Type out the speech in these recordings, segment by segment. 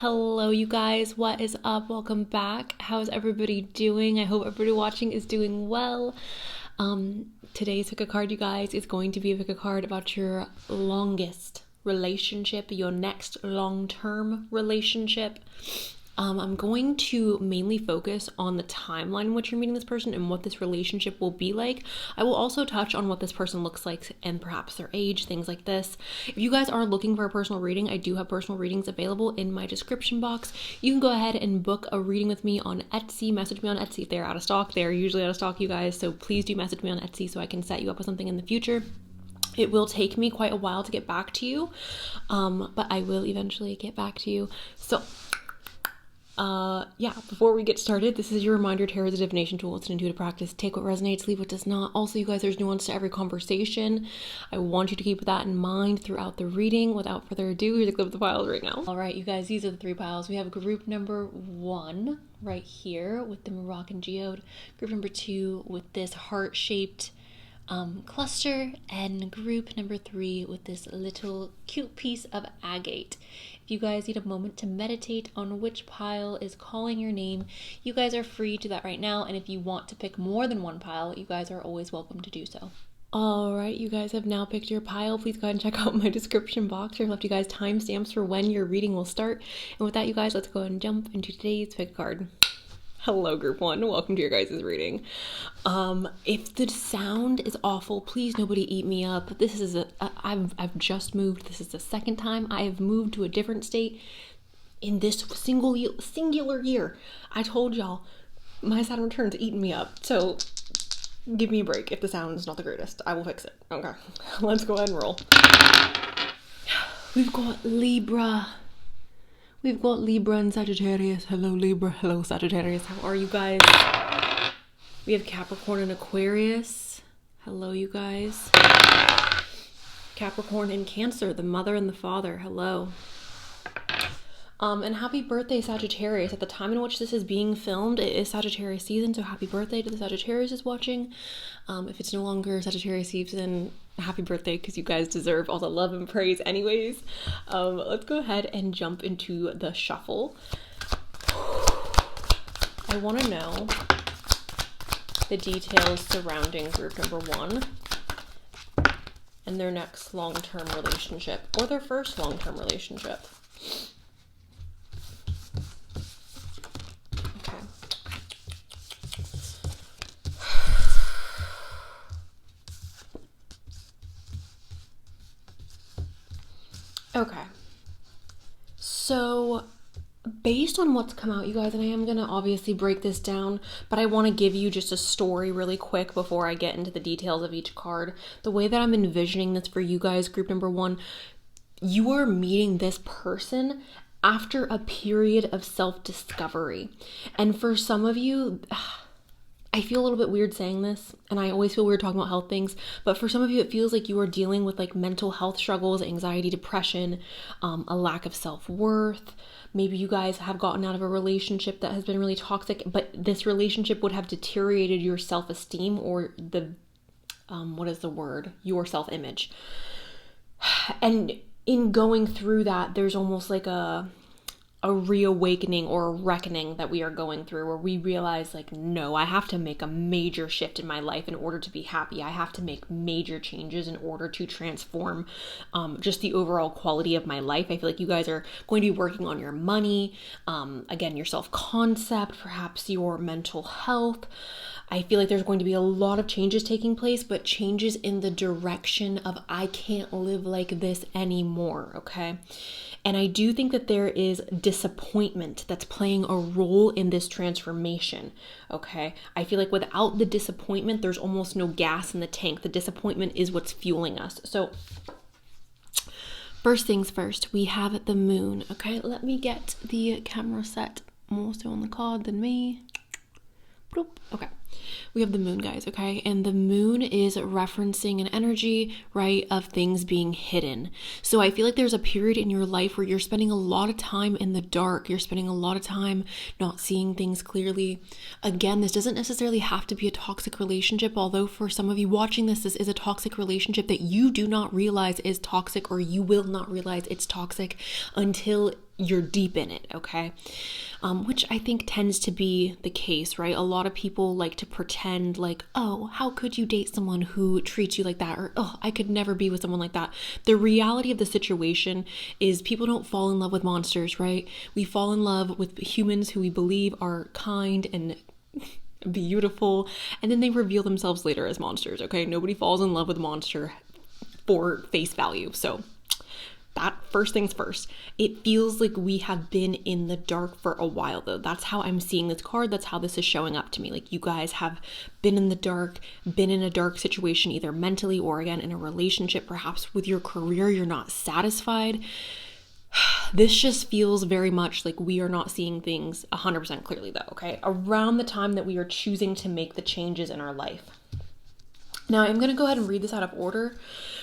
Hello, you guys. What is up? Welcome back. How's everybody doing? I hope everybody watching is doing well. Today's pick a card, you guys, is going to be a pick a card about your longest relationship, your next long-term relationship. I'm going to mainly focus on the timeline in which you're meeting this person and what this relationship will be like. I will also touch on what this person looks like and perhaps their age, things like this. If you guys are looking for a personal reading, I do have personal readings available in my description box. You can go ahead and book a reading with me on Etsy. Message me on Etsy if they're out of stock. They're usually out of stock, you guys, so please do message me on Etsy so I can set you up with something in the future. It will take me quite a while to get back to you, but I will eventually get back to you. So before we get started, this is your reminder: tarot is a divination tool. It's an intuitive practice. Take what resonates, leave what does not. Also, you guys, there's nuance to every conversation. I want you to keep that in mind throughout the reading. Without further ado, here's a clip of the piles right now. All right, you guys, these are the three piles. We have group number 1 right here with the Moroccan geode. Group number 2 with this heart-shaped cluster, and group number 3 with this little cute piece of agate. If you guys need a moment to meditate on which pile is calling your name, you guys are free to do that right now. And if you want to pick more than one pile, you guys are always welcome to do so. All right, you guys have now picked your pile. Please go ahead and check out my description box. I've left you guys timestamps for when your reading will start. And with that, you guys, let's go ahead and jump into today's pick card. Hello, group 1. Welcome to your guys' reading. If the sound is awful, please nobody eat me up. This is I've just moved. This is the second time I have moved to a different state in this singular year. I told y'all my Saturn return's eating me up. So give me a break if the sound is not the greatest. I will fix it. Okay, let's go ahead and roll. We've got Libra. We've got Libra and Sagittarius. Hello, Libra. Hello, Sagittarius. How are you guys? We have Capricorn and Aquarius. Hello, you guys. Capricorn and Cancer, the mother and the father. Hello. And happy birthday, Sagittarius. At the time in which this is being filmed, it is Sagittarius season, so happy birthday to the Sagittarius is watching. If it's no longer Sagittarius season, happy birthday, because you guys deserve all the love and praise anyways. Let's go ahead and jump into the shuffle. I want to know the details surrounding group number 1 and their next long-term relationship, or their first long-term relationship. Okay, so based on what's come out, you guys, and I am going to obviously break this down, but I want to give you just a story really quick before I get into the details of each card. The way that I'm envisioning this for you guys, group number 1, you are meeting this person after a period of self-discovery. And for some of you, I feel a little bit weird saying this, and I always feel weird talking about health things, but for some of you, it feels like you are dealing with like mental health struggles, anxiety, depression, a lack of self-worth. Maybe you guys have gotten out of a relationship that has been really toxic, but this relationship would have deteriorated your self-esteem, or the, your self-image. And in going through that, there's almost like a reawakening or a reckoning that we are going through, where we realize, like, no, I have to make a major shift in my life in order to be happy. I have to make major changes in order to transform just the overall quality of my life. I feel like you guys are going to be working on your money, again, your self-concept, perhaps your mental health. I feel like there's going to be a lot of changes taking place, but changes in the direction of I can't live like this anymore, okay? And I do think that there is disappointment that's playing a role in this transformation, okay? I feel like without the disappointment, there's almost no gas in the tank. The disappointment is what's fueling us. So first things first, we have the moon, okay? Let me get the camera set more so on the card than me. Bloop. Okay. We have the moon, guys, okay? And the moon is referencing an energy, right, of things being hidden. So I feel like there's a period in your life where you're spending a lot of time in the dark. You're spending a lot of time not seeing things clearly. Again, this doesn't necessarily have to be a toxic relationship, although for some of you watching this, this is a toxic relationship that you do not realize is toxic, or you will not realize it's toxic until you're deep in it, okay? Which I think tends to be the case, right? A lot of people like to pretend like, oh, how could you date someone who treats you like that? Or, oh, I could never be with someone like that. The reality of the situation is people don't fall in love with monsters, right? We fall in love with humans who we believe are kind and beautiful, and then they reveal themselves later as monsters, okay? Nobody falls in love with a monster for face value. So that first things first, it feels like we have been in the dark for a while though. That's how I'm seeing this card. That's how this is showing up to me. Like you guys have been in the dark, been in a dark situation, either mentally or again in a relationship, perhaps with your career, you're not satisfied. This just feels very much like we are not seeing things 100% clearly though, okay? Around the time that we are choosing to make the changes in our life. Now, I'm going to go ahead and read this out of order.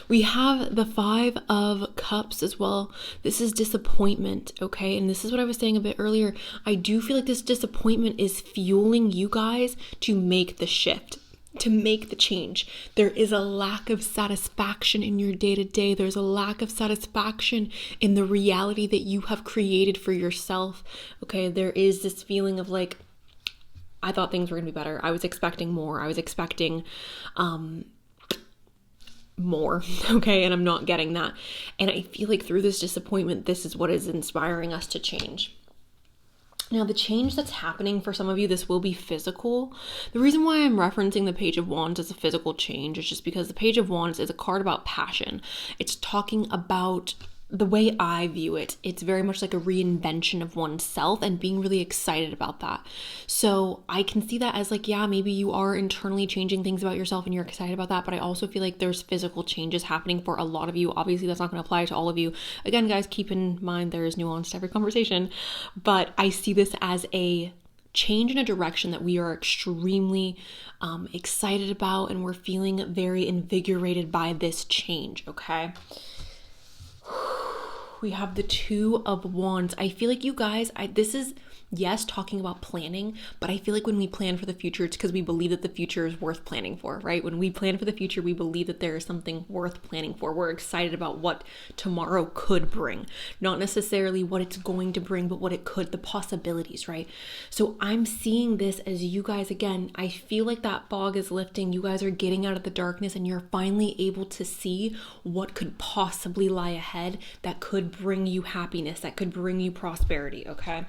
We have the 5 of Cups as well. This is disappointment, okay? And this is what I was saying a bit earlier. I do feel like this disappointment is fueling you guys to make the shift, to make the change. There is a lack of satisfaction in your day-to-day. There's a lack of satisfaction in the reality that you have created for yourself, okay? There is this feeling of like, I thought things were going to be better. I was expecting more. I was expecting more, okay? And I'm not getting that. And I feel like through this disappointment, this is what is inspiring us to change. Now, the change that's happening for some of you, this will be physical. The reason why I'm referencing the Page of Wands as a physical change is just because the Page of Wands is a card about passion. It's talking about the way I view it, it's very much like a reinvention of oneself and being really excited about that. So I can see that as like, yeah, maybe you are internally changing things about yourself and you're excited about that. But I also feel like there's physical changes happening for a lot of you. Obviously, that's not going to apply to all of you. Again, guys, keep in mind there is nuance to every conversation. But I see this as a change in a direction that we are extremely excited about. And we're feeling very invigorated by this change, okay? We have the 2 of Wands. I feel like you guys, this is, yes, talking about planning, but I feel like when we plan for the future, it's because we believe that the future is worth planning for, right? When we plan for the future, we believe that there is something worth planning for. We're excited about what tomorrow could bring, not necessarily what it's going to bring, but what it could, the possibilities, right? So I'm seeing this as you guys, again, I feel like that fog is lifting. You guys are getting out of the darkness and you're finally able to see what could possibly lie ahead that could bring you happiness, that could bring you prosperity, okay?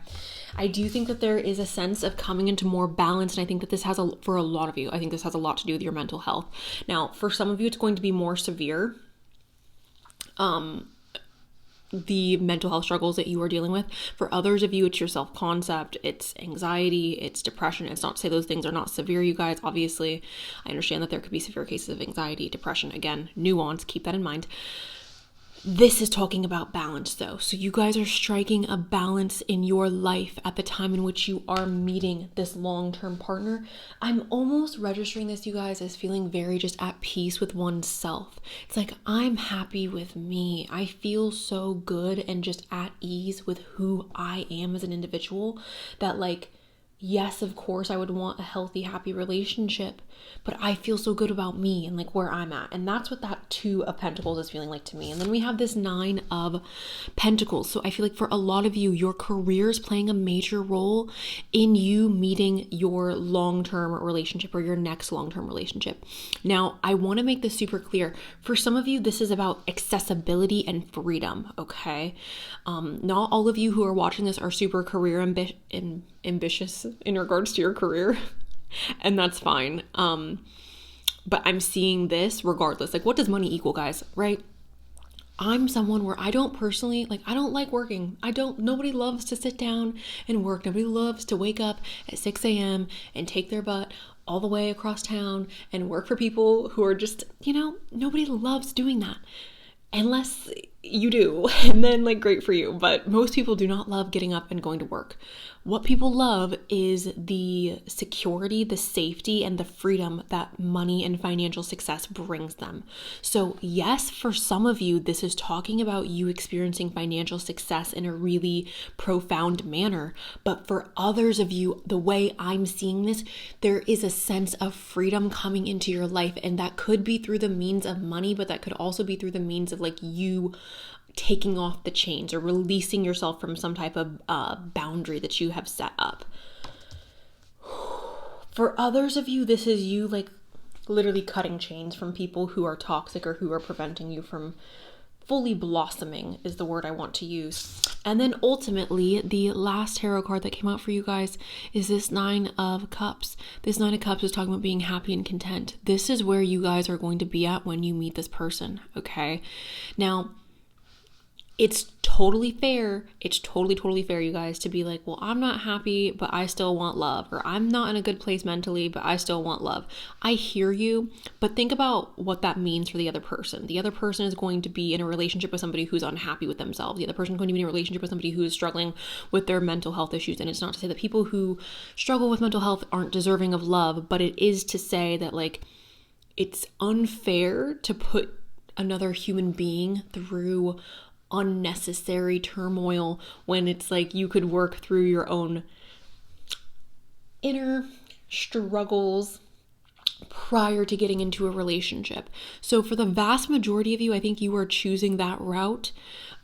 I do think that there is a sense of coming into more balance, and I think that this has for a lot of you, I think this has a lot to do with your mental health. Now, for some of you, it's going to be more severe. The mental health struggles that you are dealing with. For others of you, it's your self-concept, it's anxiety, it's depression. It's not to say those things are not severe, you guys. Obviously, I understand that there could be severe cases of anxiety, depression. Again, nuance, keep that in mind. This is talking about balance though. So you guys are striking a balance in your life at the time in which you are meeting this long-term partner. I'm almost registering this, you guys, as feeling very just at peace with oneself. It's like, I'm happy with me. I feel so good and just at ease with who I am as an individual that like, yes, of course, I would want a healthy, happy relationship, but I feel so good about me and like where I'm at. And that's what that 2 of Pentacles is feeling like to me. And then we have this 9 of Pentacles. So I feel like for a lot of you, your career is playing a major role in you meeting your long-term relationship or your next long-term relationship. Now, I want to make this super clear. For some of you, this is about accessibility and freedom, okay? Not all of you who are watching this are super career ambitious in regards to your career, and that's fine. But I'm seeing this regardless. Like, what does money equal, guys, right? I'm someone where I don't personally, like, I don't like working. Nobody loves to sit down and work. Nobody loves to wake up at 6 a.m. and take their butt all the way across town and work for people who are just, nobody loves doing that. Unless you do, and then like great for you. But most people do not love getting up and going to work. What people love is the security, the safety, and the freedom that money and financial success brings them. So yes, for some of you, this is talking about you experiencing financial success in a really profound manner. But for others of you, the way I'm seeing this, there is a sense of freedom coming into your life. And that could be through the means of money, but that could also be through the means of like you taking off the chains or releasing yourself from some type of boundary that you have set up. For others of you, this is you like literally cutting chains from people who are toxic or who are preventing you from fully blossoming, is the word I want to use. And then ultimately, the last tarot card that came out for you guys is this 9 of Cups. This 9 of Cups is talking about being happy and content. This is where you guys are going to be at when you meet this person, okay? Now, it's totally fair. It's totally fair, you guys, to be like, well, I'm not happy, but I still want love. Or I'm not in a good place mentally, but I still want love. I hear you, but think about what that means for the other person. The other person is going to be in a relationship with somebody who's unhappy with themselves. The other person is going to be in a relationship with somebody who is struggling with their mental health issues. And it's not to say that people who struggle with mental health aren't deserving of love, but it is to say that, like, it's unfair to put another human being through unnecessary turmoil when it's like you could work through your own inner struggles prior to getting into a relationship. So for the vast majority of you, I think you are choosing that route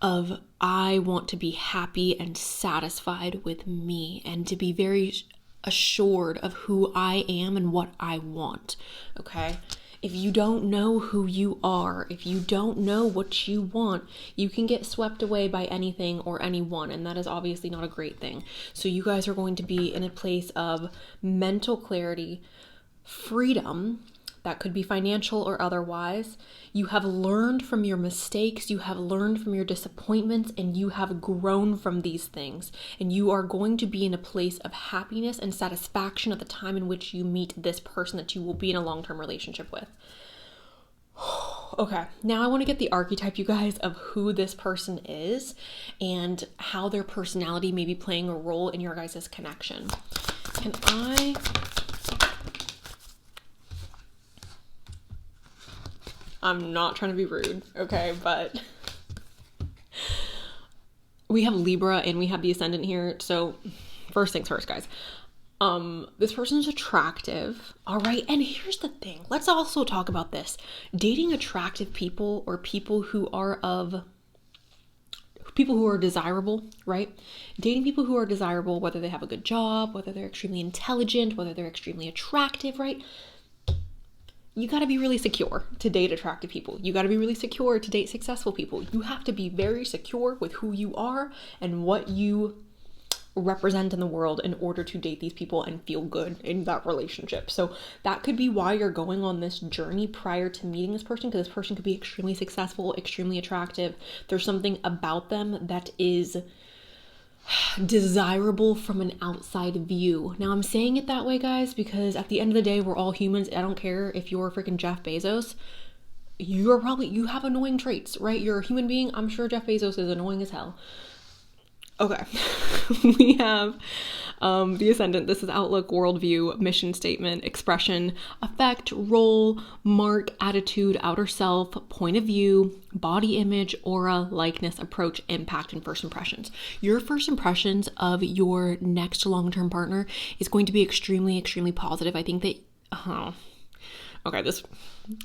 of, I want to be happy and satisfied with me and to be very assured of who I am and what I want, okay? If you don't know who you are, if you don't know what you want, you can get swept away by anything or anyone, and that is obviously not a great thing. So you guys are going to be in a place of mental clarity, freedom, that could be financial or otherwise. You have learned from your mistakes, you have learned from your disappointments, and you have grown from these things. And you are going to be in a place of happiness and satisfaction at the time in which you meet this person that you will be in a long-term relationship with. Okay, now I want to get the archetype, you guys, of who this person is and how their personality may be playing a role in your guys' connection. I'm not trying to be rude, okay, but we have Libra and we have the Ascendant here. So first things first, guys. This person is attractive, all right? And here's the thing. Let's also talk about this. Dating attractive people or people who are desirable, right? Dating people who are desirable, whether they have a good job, whether they're extremely intelligent, whether they're extremely attractive, right? You got to be really secure to date attractive people. You got to be really secure to date successful people. You have to be very secure with who you are and what you represent in the world in order to date these people and feel good in that relationship. So that could be why you're going on this journey prior to meeting this person, because this person could be extremely successful, extremely attractive. There's something about them that is desirable from an outside view. Now I'm saying it that way, guys, because at the end of the day, we're all humans. I don't care if you're freaking Jeff Bezos. You have annoying traits, right? You're a human being. I'm sure Jeff Bezos is annoying as hell. Okay. We have the Ascendant. This is outlook, worldview, mission statement, expression, effect, role, mark, attitude, outer self, point of view, body image, aura, likeness, approach, impact, and first impressions. Your first impressions of your next long-term partner is going to be extremely, extremely positive. I think that, okay, this,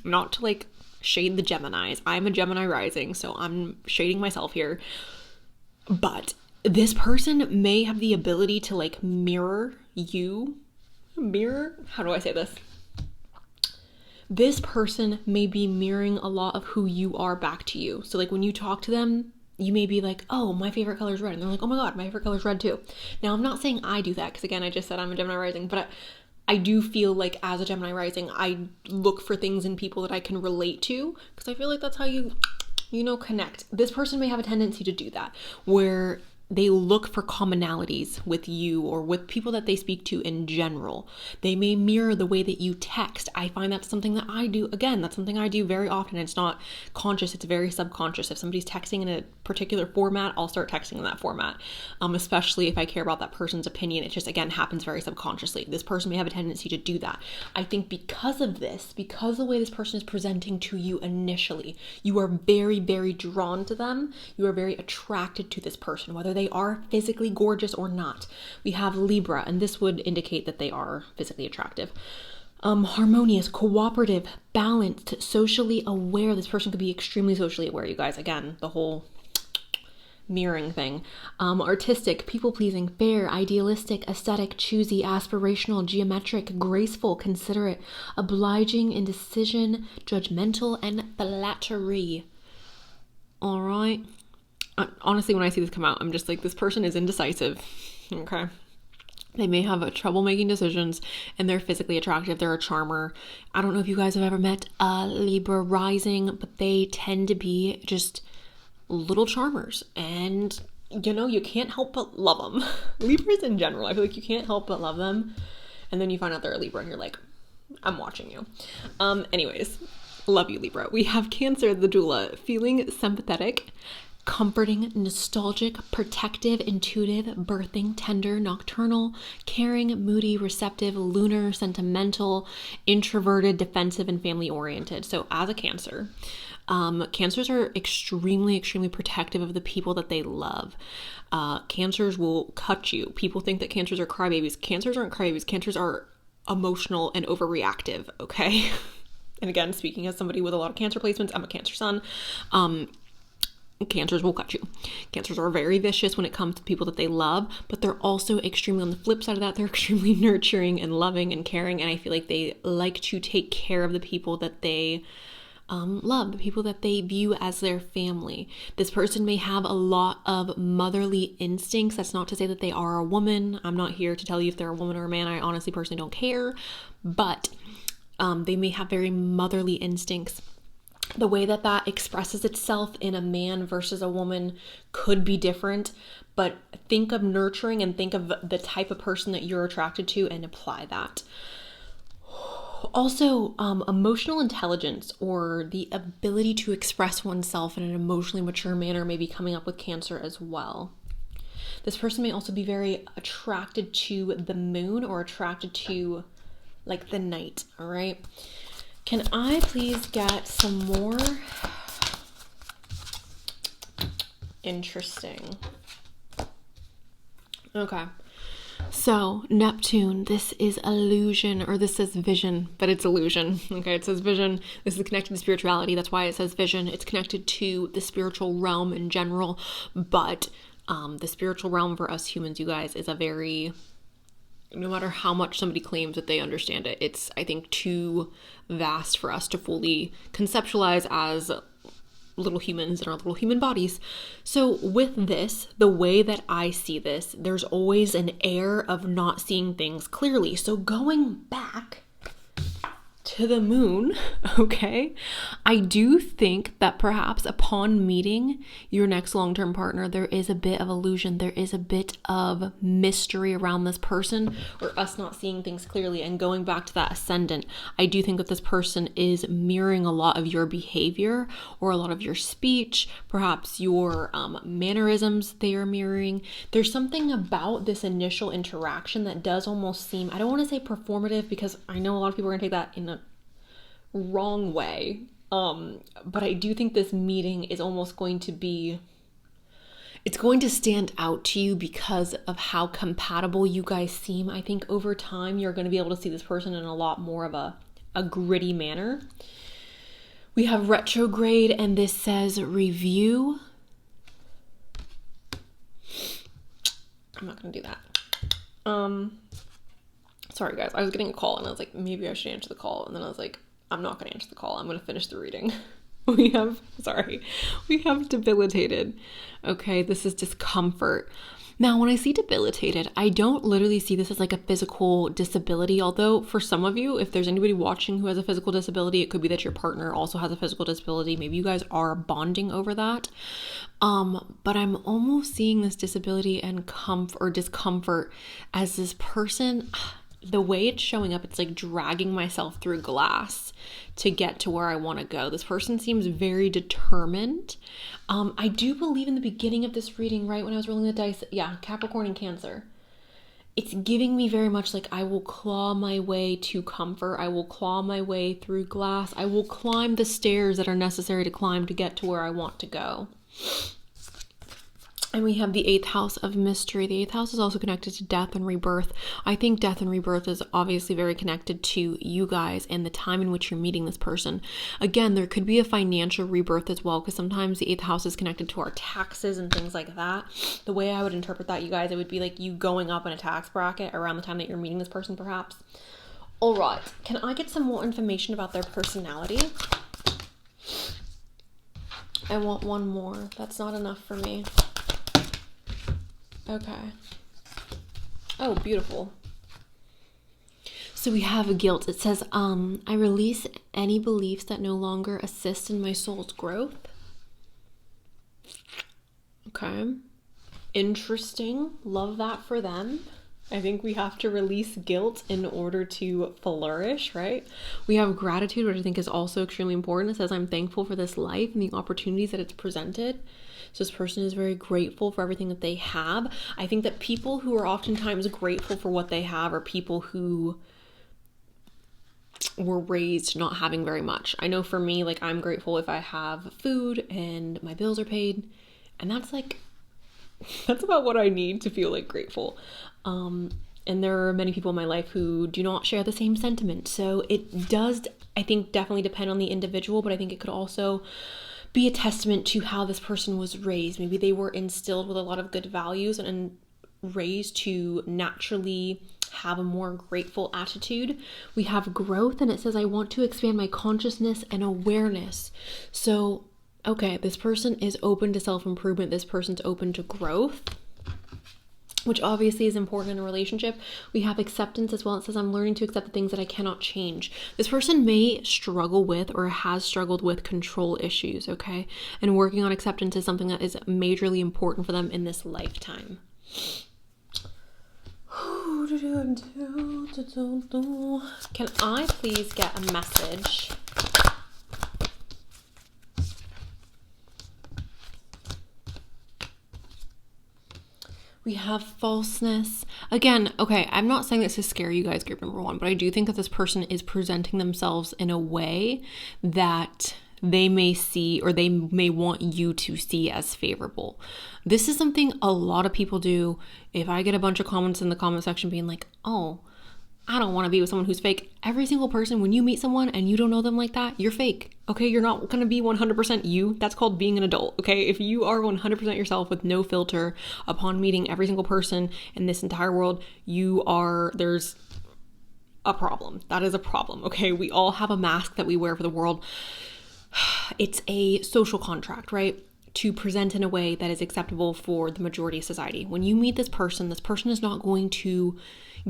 not to like shade the Geminis. I'm a Gemini rising, so I'm shading myself here. But this person may have the ability to like mirror you. How do I say this? This person may be mirroring a lot of who you are back to you. So like when you talk to them, you may be like, oh, my favorite color is red. And they're like, oh my God, my favorite color is red too. Now, I'm not saying I do that because again, I just said I'm a Gemini rising, but I do feel like as a Gemini rising, I look for things in people that I can relate to because I feel like that's how you connect. This person may have a tendency to do that where they look for commonalities with you or with people that they speak to in general. They may mirror the way that you text. I find that's something that I do. Again, that's something I do very often. It's not conscious, it's very subconscious. If somebody's texting in a particular format, I'll start texting in that format. Especially if I care about that person's opinion. It just, again, happens very subconsciously. This person may have a tendency to do that. I think because of this, because of the way this person is presenting to you initially, you are very, very drawn to them. You are very attracted to this person, whether they are physically gorgeous or not. We have Libra, and this would indicate that they are physically attractive. Harmonious, cooperative, balanced, socially aware. This person could be extremely socially aware, you guys. Again, the whole mirroring thing. Artistic, people-pleasing, fair, idealistic, aesthetic, choosy, aspirational, geometric, graceful, considerate, obliging, indecision, judgmental, and flattery. All right. Honestly, when I see this come out, I'm just like, this person is indecisive. Okay. They may have trouble making decisions, and they're physically attractive. They're a charmer. I don't know if you guys have ever met a Libra rising, but they tend to be just little charmers, and you know, you can't help but love them. Libras in general, I feel like you can't help but love them, and then you find out they're a Libra and you're like, I'm watching you. Anyways, love you, Libra. We have Cancer, the doula, feeling sympathetic, comforting, nostalgic, protective, intuitive, birthing, tender, nocturnal, caring, moody, receptive, lunar, sentimental, introverted, defensive, and family oriented. So as a Cancer, Cancers are extremely, extremely protective of the people that they love. Cancers will cut you. People think that Cancers are crybabies. Cancers aren't crybabies. Cancers are emotional and overreactive, okay? And again, speaking as somebody with a lot of Cancer placements, I'm a Cancer sun. Cancers will cut you. Cancers are very vicious when it comes to people that they love, but they're also extremely, on the flip side of that, they're extremely nurturing and loving and caring, and I feel like they like to take care of the people that they love, the people that they view as their family. This person may have a lot of motherly instincts. That's not to say that they are a woman. I'm not here to tell you if they're a woman or a man. I honestly personally don't care, but they may have very motherly instincts. The way that that expresses itself in a man versus a woman could be different, but think of nurturing and think of the type of person that you're attracted to and apply that. Also, emotional intelligence, or the ability to express oneself in an emotionally mature manner, may be coming up with Cancer as well. This person may also be very attracted to the moon or attracted to like the night. All right. Can I please get some more? Interesting. Okay. So Neptune, this is illusion, or this says vision, but it's illusion. Okay, it says vision. This is connected to spirituality. That's why it says vision. It's connected to the spiritual realm in general, but the spiritual realm for us humans, you guys, is a very, no matter how much somebody claims that they understand it, it's, I think, too vast for us to fully conceptualize as little humans in our little human bodies. So with this, the way that I see this, there's always an air of not seeing things clearly. So going back to the moon, okay, I do think that perhaps upon meeting your next long-term partner, there is a bit of illusion, there is a bit of mystery around this person, or us not seeing things clearly. And going back to that ascendant, I do think that this person is mirroring a lot of your behavior or a lot of your speech, perhaps your mannerisms they are mirroring. There's something about this initial interaction that does almost seem, I don't want to say performative, because I know a lot of people are gonna take that in a wrong way, but I do think this meeting is almost going to be, it's going to stand out to you because of how compatible you guys seem. I think over time you're going to be able to see this person in a lot more of a gritty manner. We have retrograde, and this says review. I'm not going to do that. Sorry guys, I was getting a call and I was like, maybe I should answer the call, and then I was like, I'm not going to answer the call. I'm going to finish the reading. We have debilitated. Okay, this is discomfort. Now, when I see debilitated, I don't literally see this as like a physical disability, although for some of you, if there's anybody watching who has a physical disability, it could be that your partner also has a physical disability. Maybe you guys are bonding over that. But I'm almost seeing this disability and discomfort as this person, the way it's showing up, it's like dragging myself through glass to get to where I want to go. This person seems very determined. I do believe in the beginning of this reading, right when I was rolling the dice, yeah, Capricorn and Cancer, it's giving me very much like, I will claw my way to comfort. I will claw my way through glass. I will climb the stairs that are necessary to climb to get to where I want to go. And we have the 8th house of mystery. The 8th house is also connected to death and rebirth. I think death and rebirth is obviously very connected to you guys and the time in which you're meeting this person. Again, there could be a financial rebirth as well, because sometimes the 8th house is connected to our taxes and things like that. The way I would interpret that, you guys, it would be like you going up in a tax bracket around the time that you're meeting this person, perhaps. All right. Can I get some more information about their personality? I want one more. That's not enough for me. Okay. Oh, beautiful. So we have guilt. It says, I release any beliefs that no longer assist in my soul's growth. Okay. Interesting. Love that for them. I think we have to release guilt in order to flourish, right? We have gratitude, which I think is also extremely important. It says, I'm thankful for this life and the opportunities that it's presented. So this person is very grateful for everything that they have. I think that people who are oftentimes grateful for what they have are people who were raised not having very much. I know for me, like, I'm grateful if I have food and my bills are paid. And that's like, that's about what I need to feel like grateful. And there are many people in my life who do not share the same sentiment. So it does, I think, definitely depend on the individual, but I think it could also be a testament to how this person was raised. Maybe they were instilled with a lot of good values and raised to naturally have a more grateful attitude. We have growth, and it says, I want to expand my consciousness and awareness. So, okay, this person is open to self-improvement. This person's open to growth, which obviously is important in a relationship. We have acceptance as well. It says, I'm learning to accept the things that I cannot change. This person may struggle with or has struggled with control issues, okay? And working on acceptance is something that is majorly important for them in this lifetime. Can I please get a message? We have falseness. Again, okay, I'm not saying this to scare you guys, group number 1, but I do think that this person is presenting themselves in a way that they may see, or they may want you to see as favorable. This is something a lot of people do. If I get a bunch of comments in the comment section being like, oh, I don't want to be with someone who's fake. Every single person, when you meet someone and you don't know them like that, you're fake. Okay, you're not going to be 100% you. That's called being an adult. Okay, if you are 100% yourself with no filter upon meeting every single person in this entire world, there's a problem. That is a problem. Okay, we all have a mask that we wear for the world. It's a social contract, right? To present in a way that is acceptable for the majority of society. When you meet this person is not going to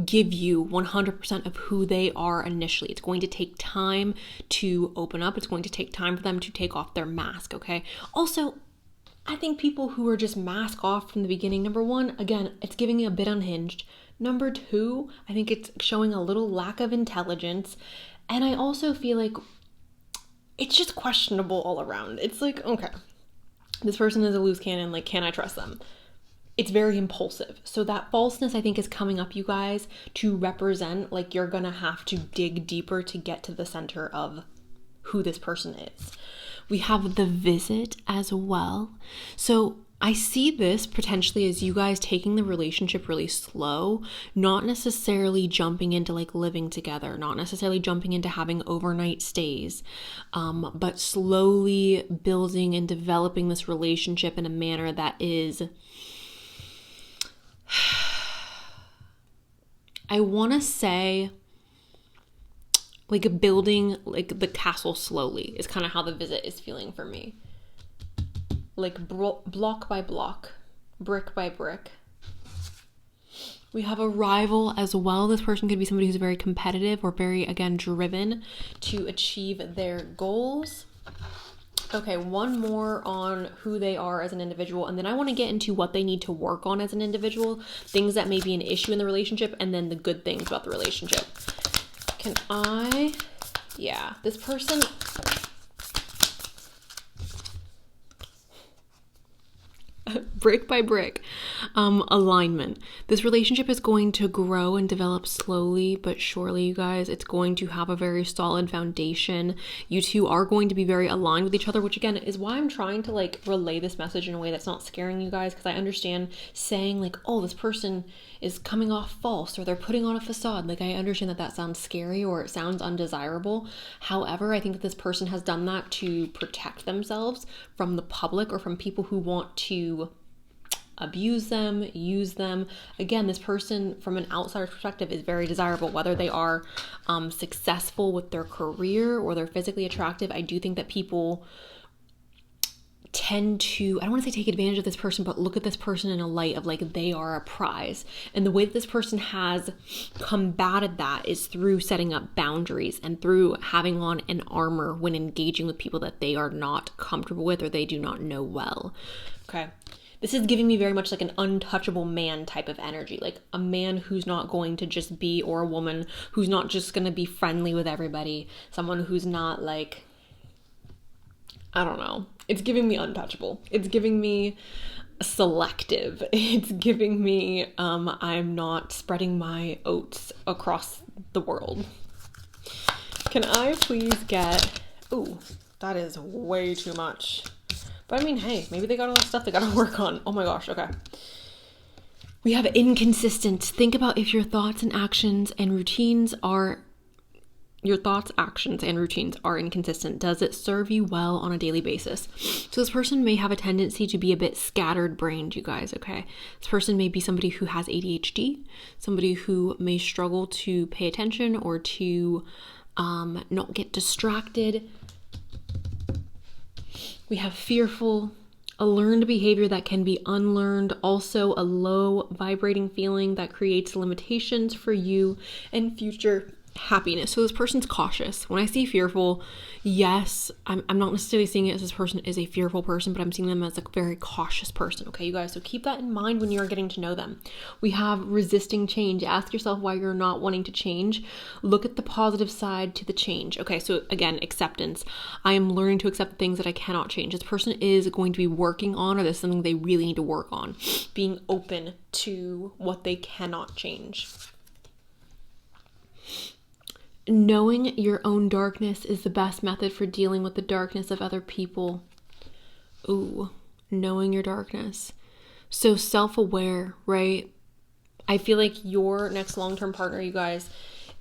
give you 100% of who they are initially. It's going to take time to open up. It's going to take time for them to take off their mask, okay? Also, I think people who are just mask off from the beginning, number 1, again, it's giving a bit unhinged. Number 2, I think it's showing a little lack of intelligence. And I also feel like it's just questionable all around. It's like, okay, this person is a loose cannon. Like, can I trust them? It's very impulsive. So that falseness, I think, is coming up, you guys, to represent like you're gonna have to dig deeper to get to the center of who this person is. We have the visit as well. So I see this potentially as you guys taking the relationship really slow, not necessarily jumping into like living together, not necessarily jumping into having overnight stays, but slowly building and developing this relationship in a manner that is, I want to say, like building like the castle slowly is kind of how the visit is feeling for me. Like block by block, brick by brick. We have a rival as well. This person could be somebody who's very competitive or very, again, driven to achieve their goals. Okay, one more on who they are as an individual, and then I want to get into what they need to work on as an individual, things that may be an issue in the relationship, and then the good things about the relationship. This person, brick by brick. Alignment. This relationship is going to grow and develop slowly but surely, you guys. It's going to have a very solid foundation. You two are going to be very aligned with each other, which again is why I'm trying to like relay this message in a way that's not scaring you guys, because I understand saying like, oh, this person is coming off false or they're putting on a facade. Like, I understand that that sounds scary or it sounds undesirable. However, I think that this person has done that to protect themselves from the public or from people who want to abuse them, use them. Again, this person from an outsider's perspective is very desirable, whether they are successful with their career or they're physically attractive. I do think that people tend to, I don't want to say take advantage of this person, but look at this person in a light of like they are a prize. And the way that this person has combated that is through setting up boundaries and through having on an armor when engaging with people that they are not comfortable with or they do not know well. Okay. This is giving me very much like an untouchable man type of energy, like a man who's not going to just be, or a woman who's not just going to be friendly with everybody, someone who's not like, I don't know. It's giving me untouchable. It's giving me selective. It's giving me I'm not spreading my oats across the world. Can I please get, ooh, that is way too much. But I mean, hey, maybe they got a lot of stuff they gotta work on. Oh my gosh, okay. We have inconsistent. Think about if your thoughts and actions and routines are inconsistent. Does it serve you well on a daily basis? So this person may have a tendency to be a bit scattered brained, you guys, okay? This person may be somebody who has ADHD, somebody who may struggle to pay attention or to not get distracted. We have fearful, a learned behavior that can be unlearned, also a low vibrating feeling that creates limitations for you and future happiness. So this person's cautious. When I see fearful, yes, I'm not necessarily seeing it as this person is a fearful person, but I'm seeing them as a very cautious person. Okay, you guys, so keep that in mind when you're getting to know them. We have resisting change. Ask yourself why you're not wanting to change. Look at the positive side to the change. Okay, so again, acceptance. I am learning to accept the things that I cannot change. This person is going to be working on, or there's something they really need to work on. Being open to what they cannot change. Knowing your own darkness is the best method for dealing with the darkness of other people. Ooh, knowing your darkness. So self-aware, right? I feel like your next long-term partner, you guys,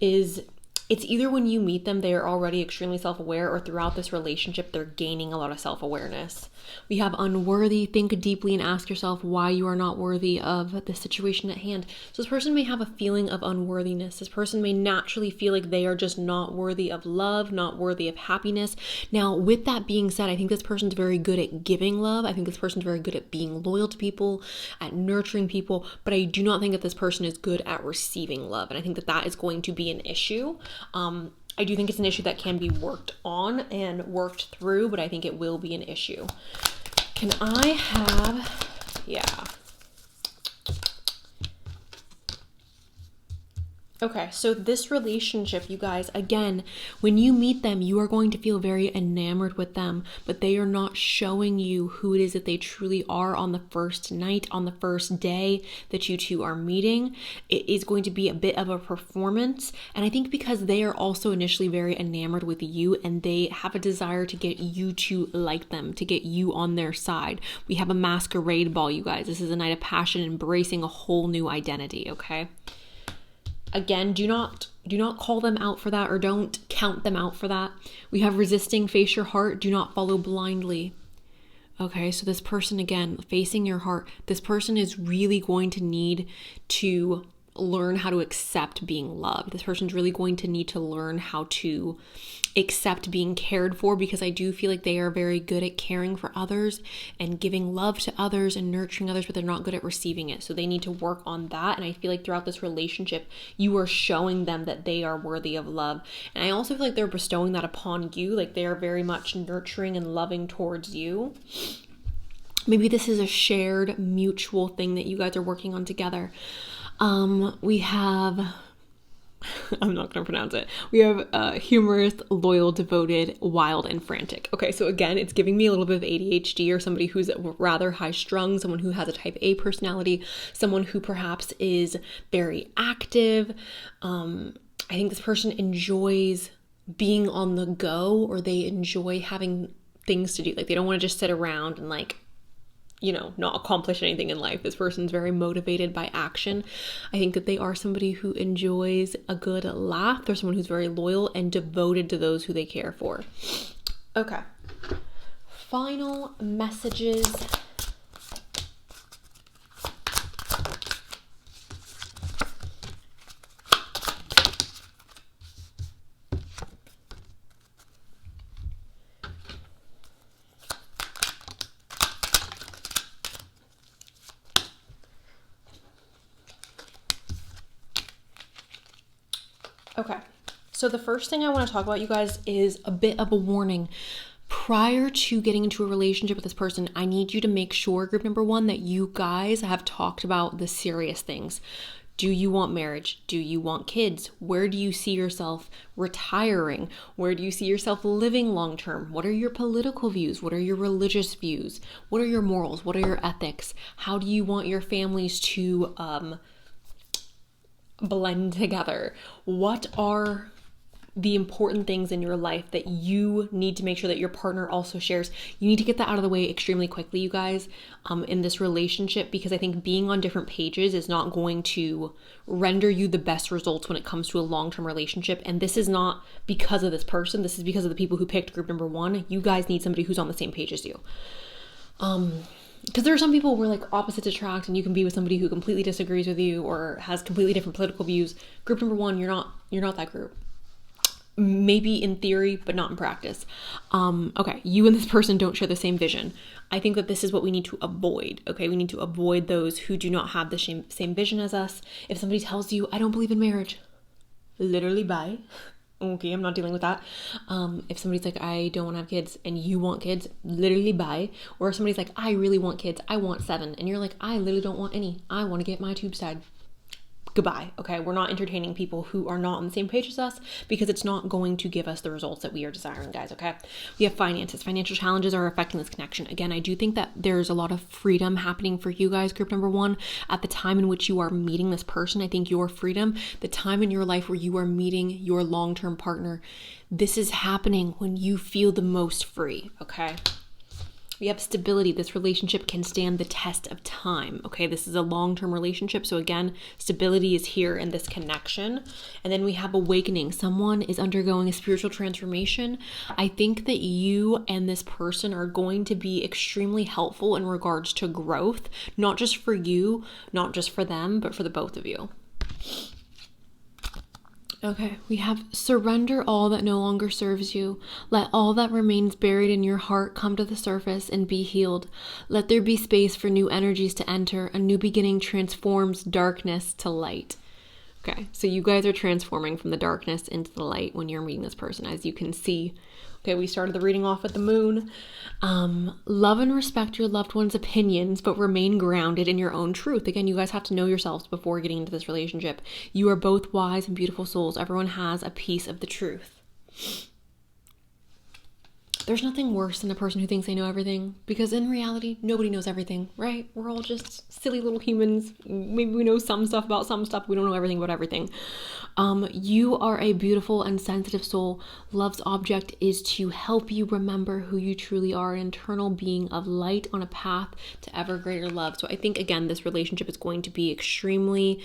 it's either when you meet them, they are already extremely self-aware, or throughout this relationship, they're gaining a lot of self-awareness. We have unworthy. Think deeply and ask yourself why you are not worthy of the situation at hand. So this person may have a feeling of unworthiness. This person may naturally feel like they are just not worthy of love, not worthy of happiness. Now, with that being said, I think this person's very good at giving love. I think this person's very good at being loyal to people, at nurturing people, but I do not think that this person is good at receiving love. And I think that that is going to be an issue. I do think it's an issue that can be worked on and worked through, but I think it will be an issue. Can I have, yeah. Okay, so this relationship, you guys, again, when you meet them, you are going to feel very enamored with them, but they are not showing you who it is that they truly are on the first night, on the first day that you two are meeting. It is going to be a bit of a performance, and I think because they are also initially very enamored with you and they have a desire to get you to like them, to get you on their side. We have a masquerade ball, you guys. This is a night of passion, embracing a whole new identity, okay? Again, do not call them out for that, or don't count them out for that. We have resisting, face your heart, do not follow blindly. Okay, so this person, again, facing your heart, this person is really going to need to learn how to accept being loved. This person's really going to need to learn how to accept being cared for, because I do feel like they are very good at caring for others and giving love to others and nurturing others, but they're not good at receiving it. So they need to work on that. And I feel like throughout this relationship, you are showing them that they are worthy of love. And I also feel like they're bestowing that upon you. Like they are very much nurturing and loving towards you. Maybe this is a shared mutual thing that you guys are working on together. We have I'm not going to pronounce it. We have humorous, loyal, devoted, wild, and frantic. Okay, so again, it's giving me a little bit of ADHD, or somebody who's rather high strung, someone who has a type A personality, someone who perhaps is very active. I think this person enjoys being on the go, or they enjoy having things to do. Like, they don't want to just sit around and not accomplish anything in life. This person's very motivated by action. I think that they are somebody who enjoys a good laugh. They're someone who's very loyal and devoted to those who they care for. Okay. Final messages. Okay, so the first thing I want to talk about, you guys, is a bit of a warning. Prior to getting into a relationship with this person, I need you to make sure, group number one, that you guys have talked about the serious things. Do you want marriage? Do you want kids? Where do you see yourself retiring? Where do you see yourself living long term? What are your political views? What are your religious views? What are your morals? What are your ethics? How do you want your families to blend together? What are the important things in your life that you need to make sure that your partner also shares? You need to get that out of the way extremely quickly, you guys, in this relationship, because I think being on different pages is not going to render you the best results when it comes to a long-term relationship. And this is not because of this person. This is because of the people who picked group number one. You guys need somebody who's on the same page as you. Because there are some people where opposites attract, and you can be with somebody who completely disagrees with you or has completely different political views. Group number one, you're not that group. Maybe in theory, but not in practice. Okay, you and this person don't share the same vision. I think that this is what we need to avoid. Okay, we need to avoid those who do not have the same vision as us. If somebody tells you, I don't believe in marriage, literally bye. Okay, I'm not dealing with that. If somebody's like, I don't want to have kids, and you want kids, literally bye. Or if somebody's like, I really want kids, I want 7, and you're like, I literally don't want any, I want to get my tubes tied. Goodbye. Okay, we're not entertaining people who are not on the same page as us, because it's not going to give us the results that we are desiring, guys. Okay, we have finances. Financial challenges are affecting this connection. Again, I do think that there's a lot of freedom happening for you guys, group number one, at the time in which you are meeting this person. I think your freedom, the time in your life where you are meeting your long-term partner, this is happening when you feel the most free. Okay, we have stability. This relationship can stand the test of time. Okay, this is a long-term relationship. So again, stability is here in this connection. And then we have awakening. Someone is undergoing a spiritual transformation. I think that you and this person are going to be extremely helpful in regards to growth, not just for you, not just for them, but for the both of you. Okay, we have surrender all that no longer serves you. Let all that remains buried in your heart come to the surface and be healed. Let there be space for new energies to enter. A new beginning transforms darkness to light. Okay, so you guys are transforming from the darkness into the light when you're meeting this person, as you can see. Okay, we started the reading off with the moon. Love and respect your loved one's opinions, but remain grounded in your own truth. Again, you guys have to know yourselves before getting into this relationship. You are both wise and beautiful souls. Everyone has a piece of the truth. There's nothing worse than a person who thinks they know everything, because in reality, nobody knows everything, right? We're all just silly little humans. Maybe we know some stuff about some stuff. We don't know everything about everything. You are a beautiful and sensitive soul. Love's object is to help you remember who you truly are, an internal being of light on a path to ever greater love. So I think, again, this relationship is going to be extremely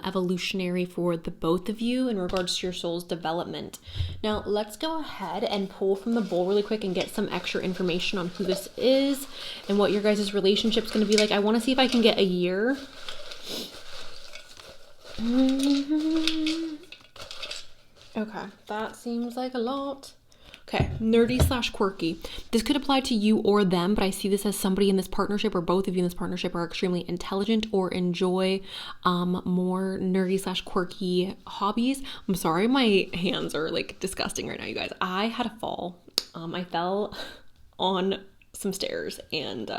evolutionary for the both of you in regards to your soul's development. Now, let's go ahead and pull from the bowl really quick and get some extra information on who this is and what your guys' relationship is going to be like. I want to see if I can get a year. Okay, that seems like a lot. Okay, nerdy/quirky. This could apply to you or them, but I see this as somebody in this partnership, or both of you in this partnership, are extremely intelligent or enjoy more nerdy/quirky hobbies. I'm sorry, my hands are disgusting right now, you guys. I had a fall. I fell on some stairs and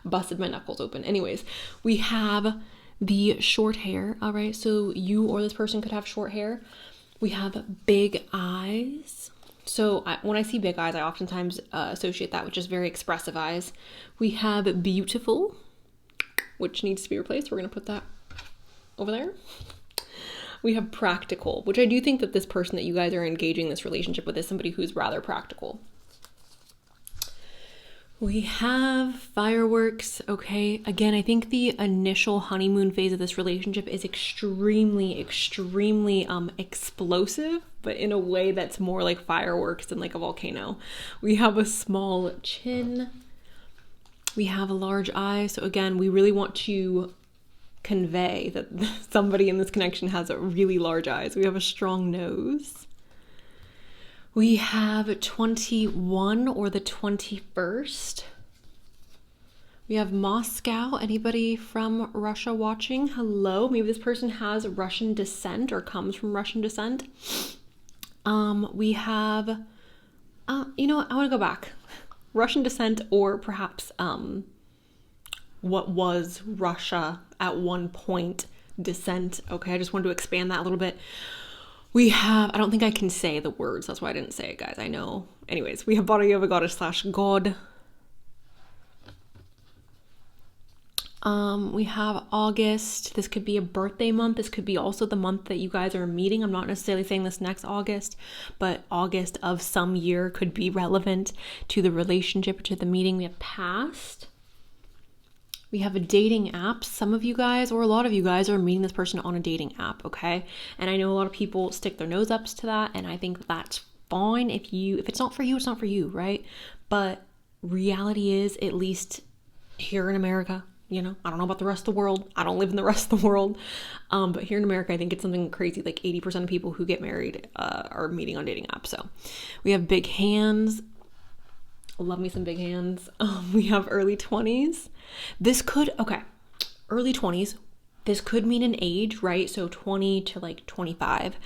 busted my knuckles open. Anyways, we have the short hair. All right, so you or this person could have short hair. We have big eyes. So when I see big eyes, I oftentimes associate that with just very expressive eyes. We have beautiful, which needs to be replaced. We're going to put that over there. We have practical, which I do think that this person that you guys are engaging this relationship with is somebody who's rather practical. We have fireworks. Okay, again, I think the initial honeymoon phase of this relationship is extremely explosive, but in a way that's more like fireworks than like a volcano. We have a small chin. We have a large eye. So again, we really want to convey that somebody in this connection has a really large eyes. We have a strong nose. We have 21 or the 21st. We have Moscow. Anybody from Russia watching? Hello. Maybe this person has Russian descent or comes from Russian descent. We have, you know what? I want to go back. Russian descent, or perhaps what was Russia at one point descent. Okay, I just wanted to expand that a little bit. We have, I don't think I can say the words, that's why I didn't say it, guys, I know. Anyways, we have body of a goddess / god. We have August. This could be a birthday month. This could be also the month that you guys are meeting. I'm not necessarily saying this next August, but August of some year could be relevant to the relationship or to the meeting. We have past. We have a dating app. Some of you guys, or a lot of you guys, are meeting this person on a dating app, okay? And I know a lot of people stick their nose up to that, and I think that's fine. If it's not for you, it's not for you, right? But reality is, at least here in America, you know, I don't know about the rest of the world. I don't live in the rest of the world. But here in America, I think it's something crazy. Like 80% of people who get married are meeting on dating apps. So we have big hands. Love me some big hands. We have early 20s. This could, okay, early 20s. This could mean an age, right? So 20 to like 25.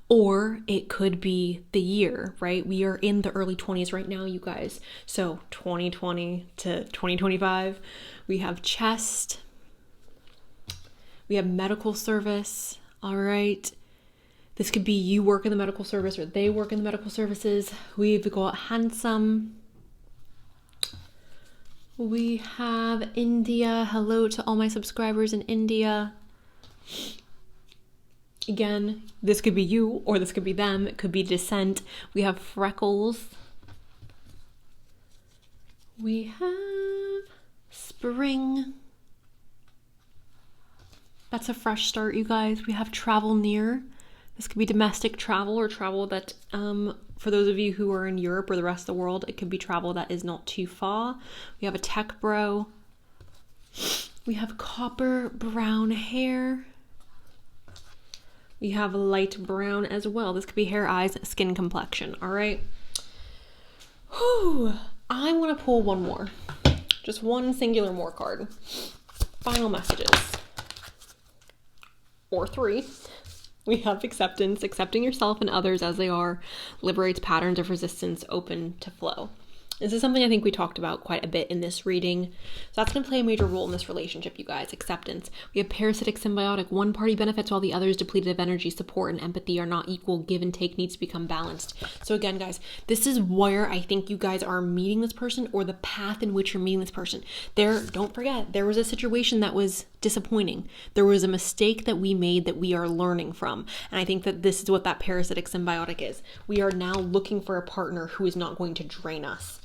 Or it could be the year, right? We are in the early 20s right now, you guys. So 2020 to 2025. We have chest. We have medical service. All right. This could be you work in the medical service or they work in the medical services. We've got handsome. We have India. Hello to all my subscribers in India. Again, this could be you or this could be them. It could be descent. We have freckles. We have spring. That's a fresh start, you guys. We have travel near. This could be domestic travel or travel that, for those of you who are in Europe or the rest of the world, it could be travel that is not too far. We have a tech bro. We have copper brown hair. We have light brown as well. This could be hair, eyes, skin complexion. All right. Whew. I want to pull one more. Just one singular more card. Final messages. Or 3. We have acceptance. Accepting yourself and others as they are liberates patterns of resistance, open to flow. This is something I think we talked about quite a bit in this reading. So that's going to play a major role in this relationship, you guys. Acceptance. We have parasitic symbiotic. One party benefits while the other is depleted of energy. Support and empathy are not equal. Give and take needs to become balanced. So again, guys, this is where I think you guys are meeting this person, or the path in which you're meeting this person. Don't forget, there was a situation that was disappointing. There was a mistake that we made that we are learning from. And I think that this is what that parasitic symbiotic is. We are now looking for a partner who is not going to drain us.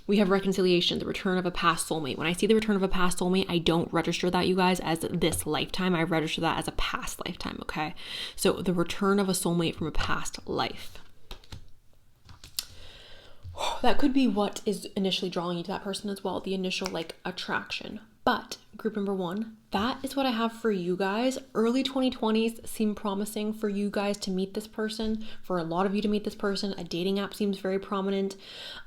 We have reconciliation, the return of a past soulmate. When I see the return of a past soulmate, I don't register that, you guys, as this lifetime. I register that as a past lifetime, okay? So the return of a soulmate from a past life. That could be what is initially drawing you to that person as well, the initial like attraction. But group number 1, that is what I have for you guys. Early 2020s seem promising for you guys to meet this person, for a lot of you to meet this person. A dating app seems very prominent.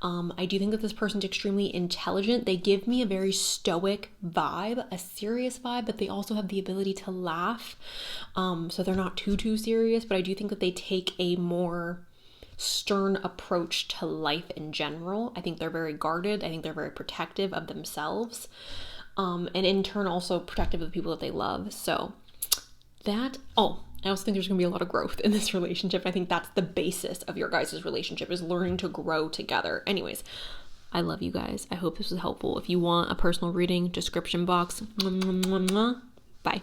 I do think that this person's extremely intelligent. They give me a very stoic vibe, a serious vibe, but they also have the ability to laugh. So they're not too serious, but I do think that they take a more stern approach to life in general. I think they're very guarded. I think they're very protective of themselves. and in turn also protective of the people that they love. So that, I also think there's going to be a lot of growth in this relationship. I think that's the basis of your guys' relationship, is learning to grow together. Anyways, I love you guys. I hope this was helpful. If you want a personal reading, description box. Bye.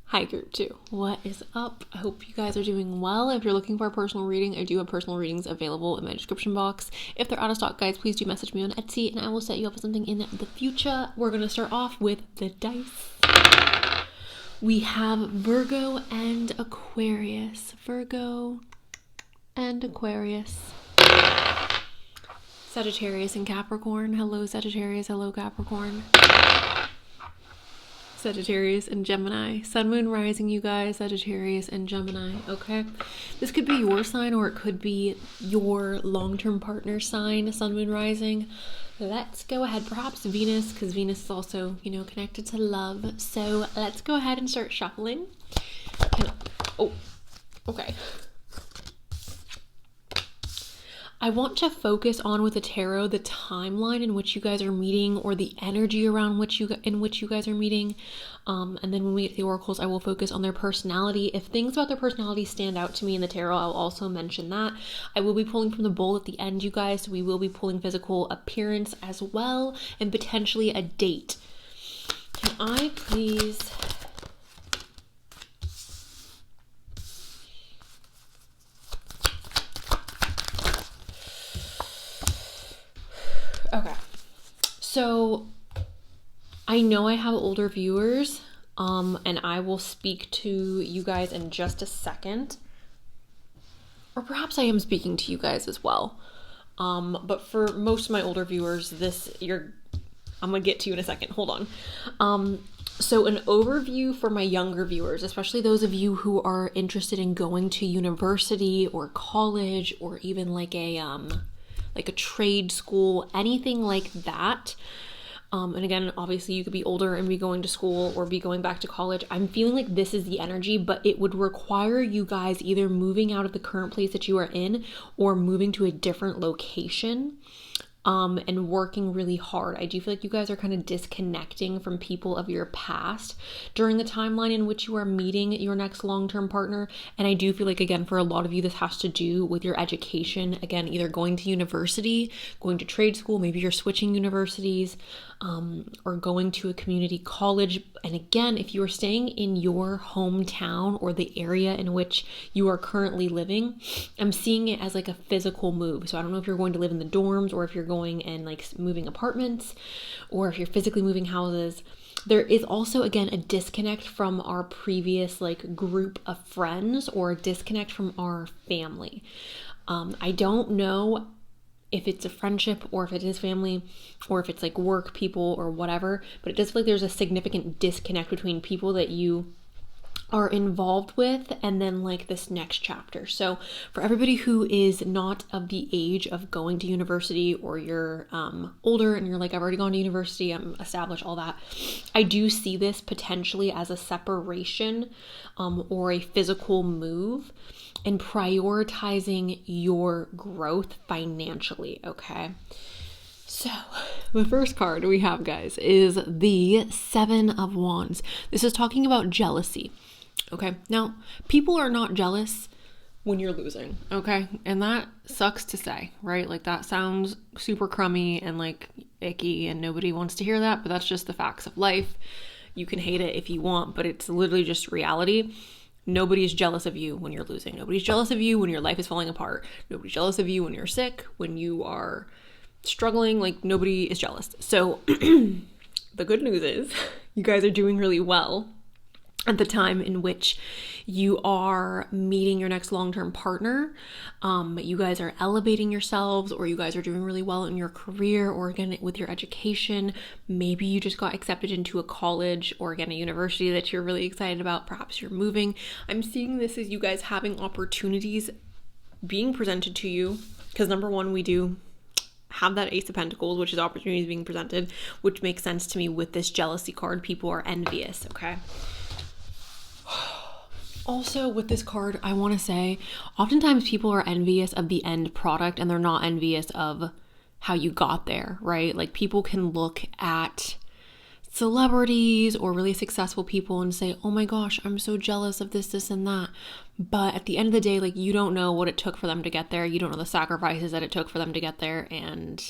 Hi group 2. What is up? I hope you guys are doing well. If you're looking for a personal reading, I do have personal readings available in my description box. If they're out of stock, guys, please do message me on Etsy and I will set you up with something in the future. We're going to start off with the dice. We have Virgo and Aquarius. Virgo and Aquarius. Sagittarius and Capricorn. Hello Sagittarius, hello Capricorn. Sagittarius and Gemini. Sun, Moon, Rising, you guys. Sagittarius and Gemini, okay? This could be your sign or it could be your long-term partner sign, Sun, Moon, Rising. Let's go ahead. Perhaps Venus, because Venus is also, connected to love. So let's go ahead and start shuffling. Okay. I want to focus on with the tarot the timeline in which you guys are meeting, or the energy around in which you guys are meeting. And then when we get to the oracles, I will focus on their personality. If things about their personality stand out to me in the tarot, I'll also mention that. I will be pulling from the bowl at the end, you guys. So we will be pulling physical appearance as well, and potentially a date. Can I please... Okay, so I know I have older viewers, and I will speak to you guys in just a second, or perhaps I am speaking to you guys as well, but for most of my older viewers, I'm gonna get to you in a second, hold on. So an overview for my younger viewers, especially those of you who are interested in going to university or college, or even like a trade school, anything like that. And again, obviously you could be older and be going to school or be going back to college. I'm feeling like this is the energy, but it would require you guys either moving out of the current place that you are in or moving to a different location. And working really hard. I do feel like you guys are kind of disconnecting from people of your past during the timeline in which you are meeting your next long-term partner. And I do feel like, again, for a lot of you, this has to do with your education. Again, either going to university, going to trade school, maybe you're switching universities, or going to a community college. And again, if you are staying in your hometown or the area in which you are currently living, I'm seeing it as like a physical move. So I don't know if you're going to live in the dorms, or if you're going and like moving apartments, or if you're physically moving houses. There is also, again, a disconnect from our previous like group of friends, or a disconnect from our family. I don't know if it's a friendship or if it is family or if it's like work people or whatever, but it does feel like there's a significant disconnect between people that you are involved with and then like this next chapter. So for everybody who is not of the age of going to university, or you're older and you're like, I've already gone to university, I'm established, all that, I do see this potentially as a separation or a physical move, and prioritizing your growth financially, okay? So the first card we have, guys, is the Seven of Wands. This is talking about jealousy, okay? Now, people are not jealous when you're losing, okay? And that sucks to say, right? Like, that sounds super crummy and like icky, and nobody wants to hear that, but that's just the facts of life. You can hate it if you want, but it's literally just reality. Nobody's jealous of you when you're losing. Nobody's jealous of you when your life is falling apart. Nobody's jealous of you when you're sick, when you are struggling. Like, nobody is jealous. So the good news is you guys are doing really well at the time in which you are meeting your next long-term partner. You guys are elevating yourselves, or you guys are doing really well in your career, or again with your education. Maybe you just got accepted into a college, or again a university that you're really excited about. Perhaps you're moving. I'm seeing this as you guys having opportunities being presented to you, because number one, we do have that Ace of Pentacles, which is opportunities being presented, which makes sense to me with this jealousy card. People are envious, okay? Also, with this card, I want to say, oftentimes people are envious of the end product and they're not envious of how you got there, right? Like, people can look at celebrities or really successful people and say, oh my gosh, I'm so jealous of this, and that. But at the end of the day, like, you don't know what it took for them to get there. You don't know the sacrifices that it took for them to get there. And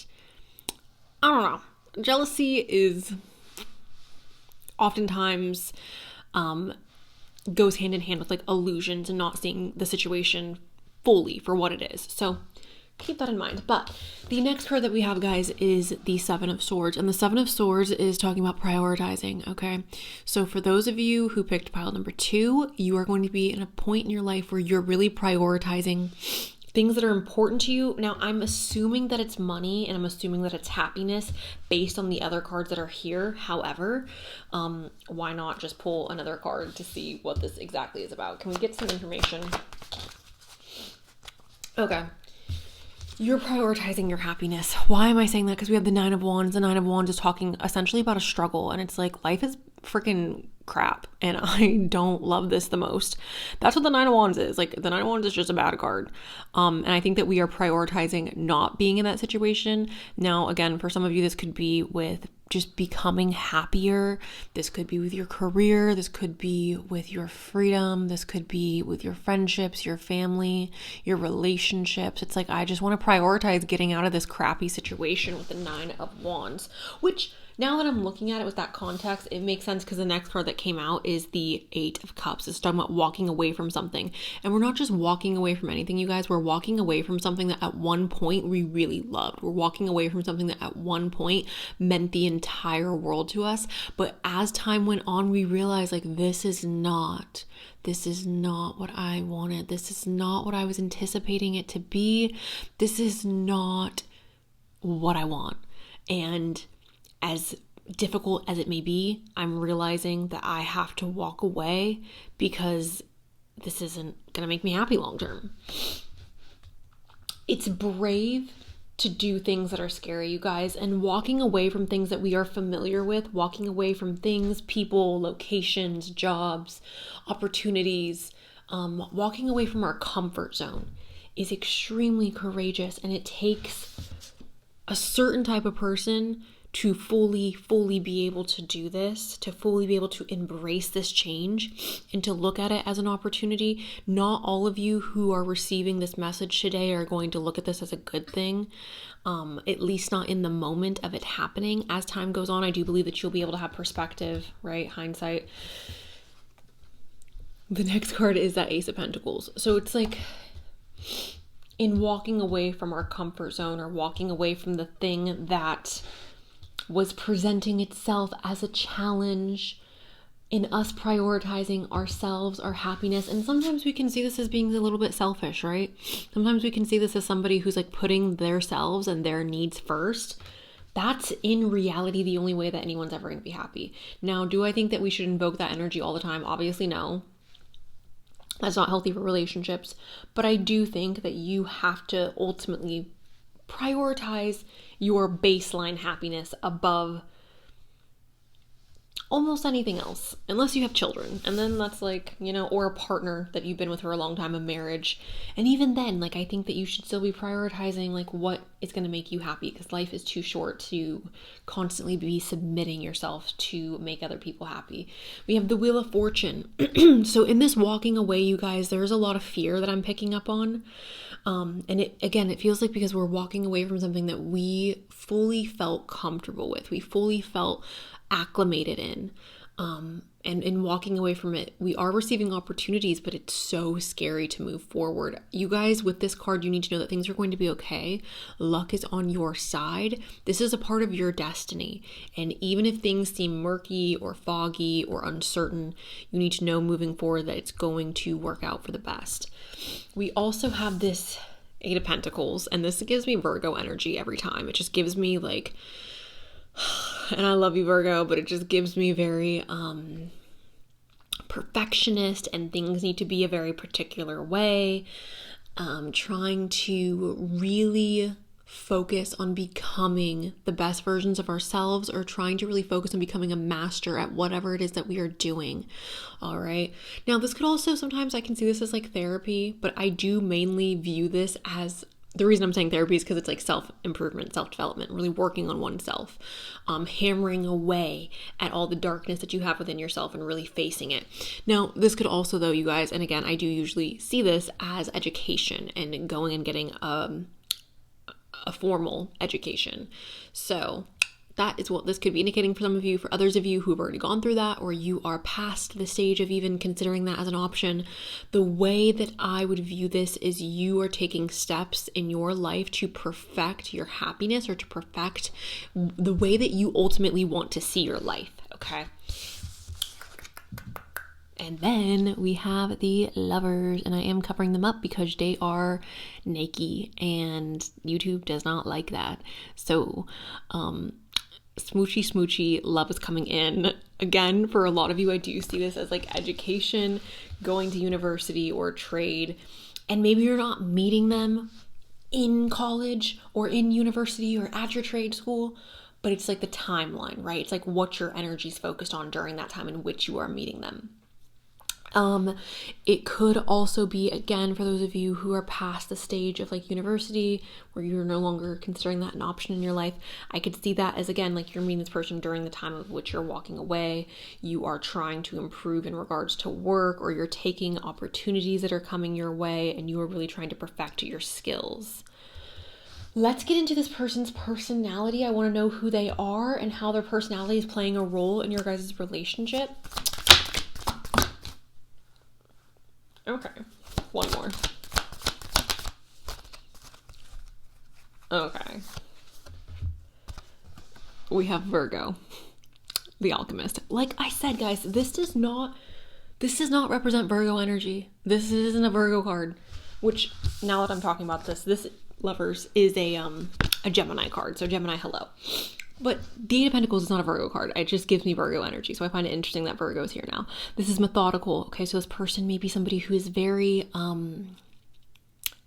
I don't know. Jealousy is oftentimes goes hand in hand with like illusions and not seeing the situation fully for what it is. So keep that in mind. But the next card that we have, guys, is the Seven of Swords. And the Seven of Swords is talking about prioritizing, okay? So for those of you who picked pile number 2, you are going to be in a point in your life where you're really prioritizing things that are important to you. Now, I'm assuming that it's money and I'm assuming that it's happiness based on the other cards that are here. However, why not just pull another card to see what this exactly is about? Can we get some information? Okay. You're prioritizing your happiness. Why am I saying that? Because we have the Nine of Wands. The Nine of Wands is talking essentially about a struggle. And it's like, life is freaking crap. And I don't love this the most. That's what the Nine of Wands is. Like, the Nine of Wands is just a bad card. And I think that we are prioritizing not being in that situation. Now, again, for some of you, this could be with just becoming happier. This could be with your career. This could be with your freedom. This could be with your friendships, your family, your relationships. It's like, I just want to prioritize getting out of this crappy situation with the Nine of Wands, which now that I'm looking at it with that context, it makes sense because the next card that came out is the Eight of Cups. It's talking about walking away from something. And we're not just walking away from anything, you guys. We're walking away from something that at one point we really loved. We're walking away from something that at one point meant the entire world to us. But as time went on, we realized, like, this is not what I wanted. This is not what I was anticipating it to be. This is not what I want. And as difficult as it may be, I'm realizing that I have to walk away because this isn't going to make me happy long term. It's brave to do things that are scary, you guys, and walking away from things that we are familiar with, walking away from things, people, locations, jobs, opportunities, walking away from our comfort zone is extremely courageous, and it takes a certain type of person to fully be able to do this, to fully be able to embrace this change and to look at it as an opportunity. Not all of you who are receiving this message today are going to look at this as a good thing, at least not in the moment of it happening. As time goes on, I do believe that you'll be able to have perspective, right? Hindsight. The next card is that Ace of Pentacles. So it's like, in walking away from our comfort zone or walking away from the thing that was presenting itself as a challenge, in us prioritizing ourselves, our happiness. And sometimes we can see this as being a little bit selfish, right? Sometimes we can see this as somebody who's like putting themselves and their needs first. That's in reality the only way that anyone's ever going to be happy. Now, do I think that we should invoke that energy all the time? Obviously, no. That's not healthy for relationships. But I do think that you have to ultimately prioritize your baseline happiness above almost anything else, unless you have children. And then that's like, you know, or a partner that you've been with for a long time, a marriage. And even then, like, I think that you should still be prioritizing like what is going to make you happy, because life is too short to constantly be submitting yourself to make other people happy. We have the Wheel of Fortune. So in this walking away, you guys, there's a lot of fear that I'm picking up on. And it feels like because we're walking away from something that we fully felt comfortable with, we fully felt acclimated in, and in walking away from it, we are receiving opportunities, but it's so scary to move forward. You guys, with this card, you need to know that things are going to be okay. Luck is on your side. This is a part of your destiny. And even if things seem murky or foggy or uncertain, you need to know moving forward that it's going to work out for the best. We also have this Eight of Pentacles, and this gives me Virgo energy every time. It just gives me like, and I love you, Virgo, but it just gives me very perfectionist, and things need to be a very particular way. Trying to really focus on becoming the best versions of ourselves, or trying to really focus on becoming a master at whatever it is that we are doing. All right. Now, this could also, sometimes I can see this as like therapy, but I do mainly view this as the reason I'm saying therapy is because it's like self-improvement, self-development, really working on oneself, hammering away at all the darkness that you have within yourself and really facing it. Now, this could also, though, you guys, and again, I do usually see this as education and going and getting a formal education. So that is what this could be indicating for some of you. For others of you who have already gone through that, or you are past the stage of even considering that as an option, the way that I would view this is you are taking steps in your life to perfect your happiness, or to perfect the way that you ultimately want to see your life, okay? And then we have the Lovers, and I am covering them up because they are naked and YouTube does not like that. So, smoochy love is coming in. Again, for a lot of you, I do see this as like education, going to university or trade, and maybe you're not meeting them in college or in university or at your trade school, but it's like the timeline, right? It's like what your energy is focused on during that time in which you are meeting them. It could also be, again, for those of you who are past the stage of like university where you're no longer considering that an option in your life. I could see that as, again, like you're meeting this person during the time of which you're walking away. You are trying to improve in regards to work, or you're taking opportunities that are coming your way and you are really trying to perfect your skills. Let's get into this person's personality. I want to know who they are and how their personality is playing a role in your guys' relationship. Okay, one more. Okay. We have Virgo, the Alchemist. Like I said, guys, this does not represent Virgo energy. This isn't a Virgo card, which now that I'm talking about this Lovers is a Gemini card. So Gemini, hello. But the Eight of Pentacles is not a Virgo card. It just gives me Virgo energy. So I find it interesting that Virgo is here now. This is methodical. Okay, so this person may be somebody who is very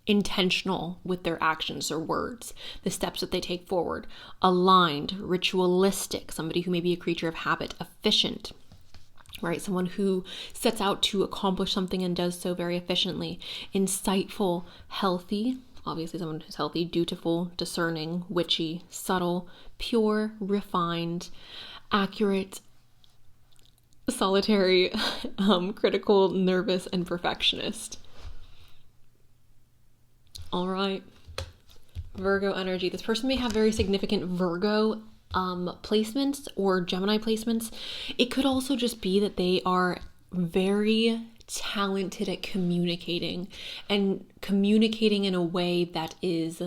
intentional with their actions or words, the steps that they take forward. Aligned, ritualistic, somebody who may be a creature of habit, efficient, right? Someone who sets out to accomplish something and does so very efficiently. Insightful, healthy. Obviously someone who's healthy, dutiful, discerning, witchy, subtle, pure, refined, accurate, solitary, critical, nervous, and perfectionist. All right. Virgo energy. This person may have very significant Virgo placements or Gemini placements. It could also just be that they are very talented at communicating, and communicating in a way that is,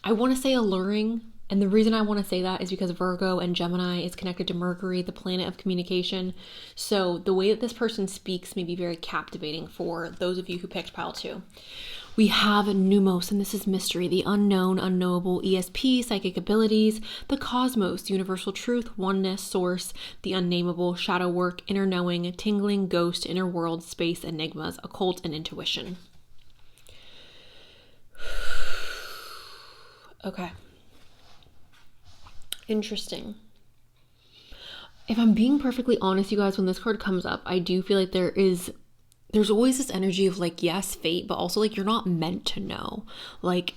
I want to say, alluring. And the reason I want to say that is because Virgo and Gemini is connected to Mercury, the planet of communication. So the way that this person speaks may be very captivating for those of you who picked pile 2. We have Pneumos, and this is mystery, the unknown, unknowable, ESP, psychic abilities, the cosmos, universal truth, oneness, source, the unnameable, shadow work, inner knowing, tingling, ghost, inner world, space, enigmas, occult, and intuition. Okay. Interesting. If I'm being perfectly honest, you guys, when this card comes up, I do feel like there's always this energy of like, yes, fate, but also like you're not meant to know. Like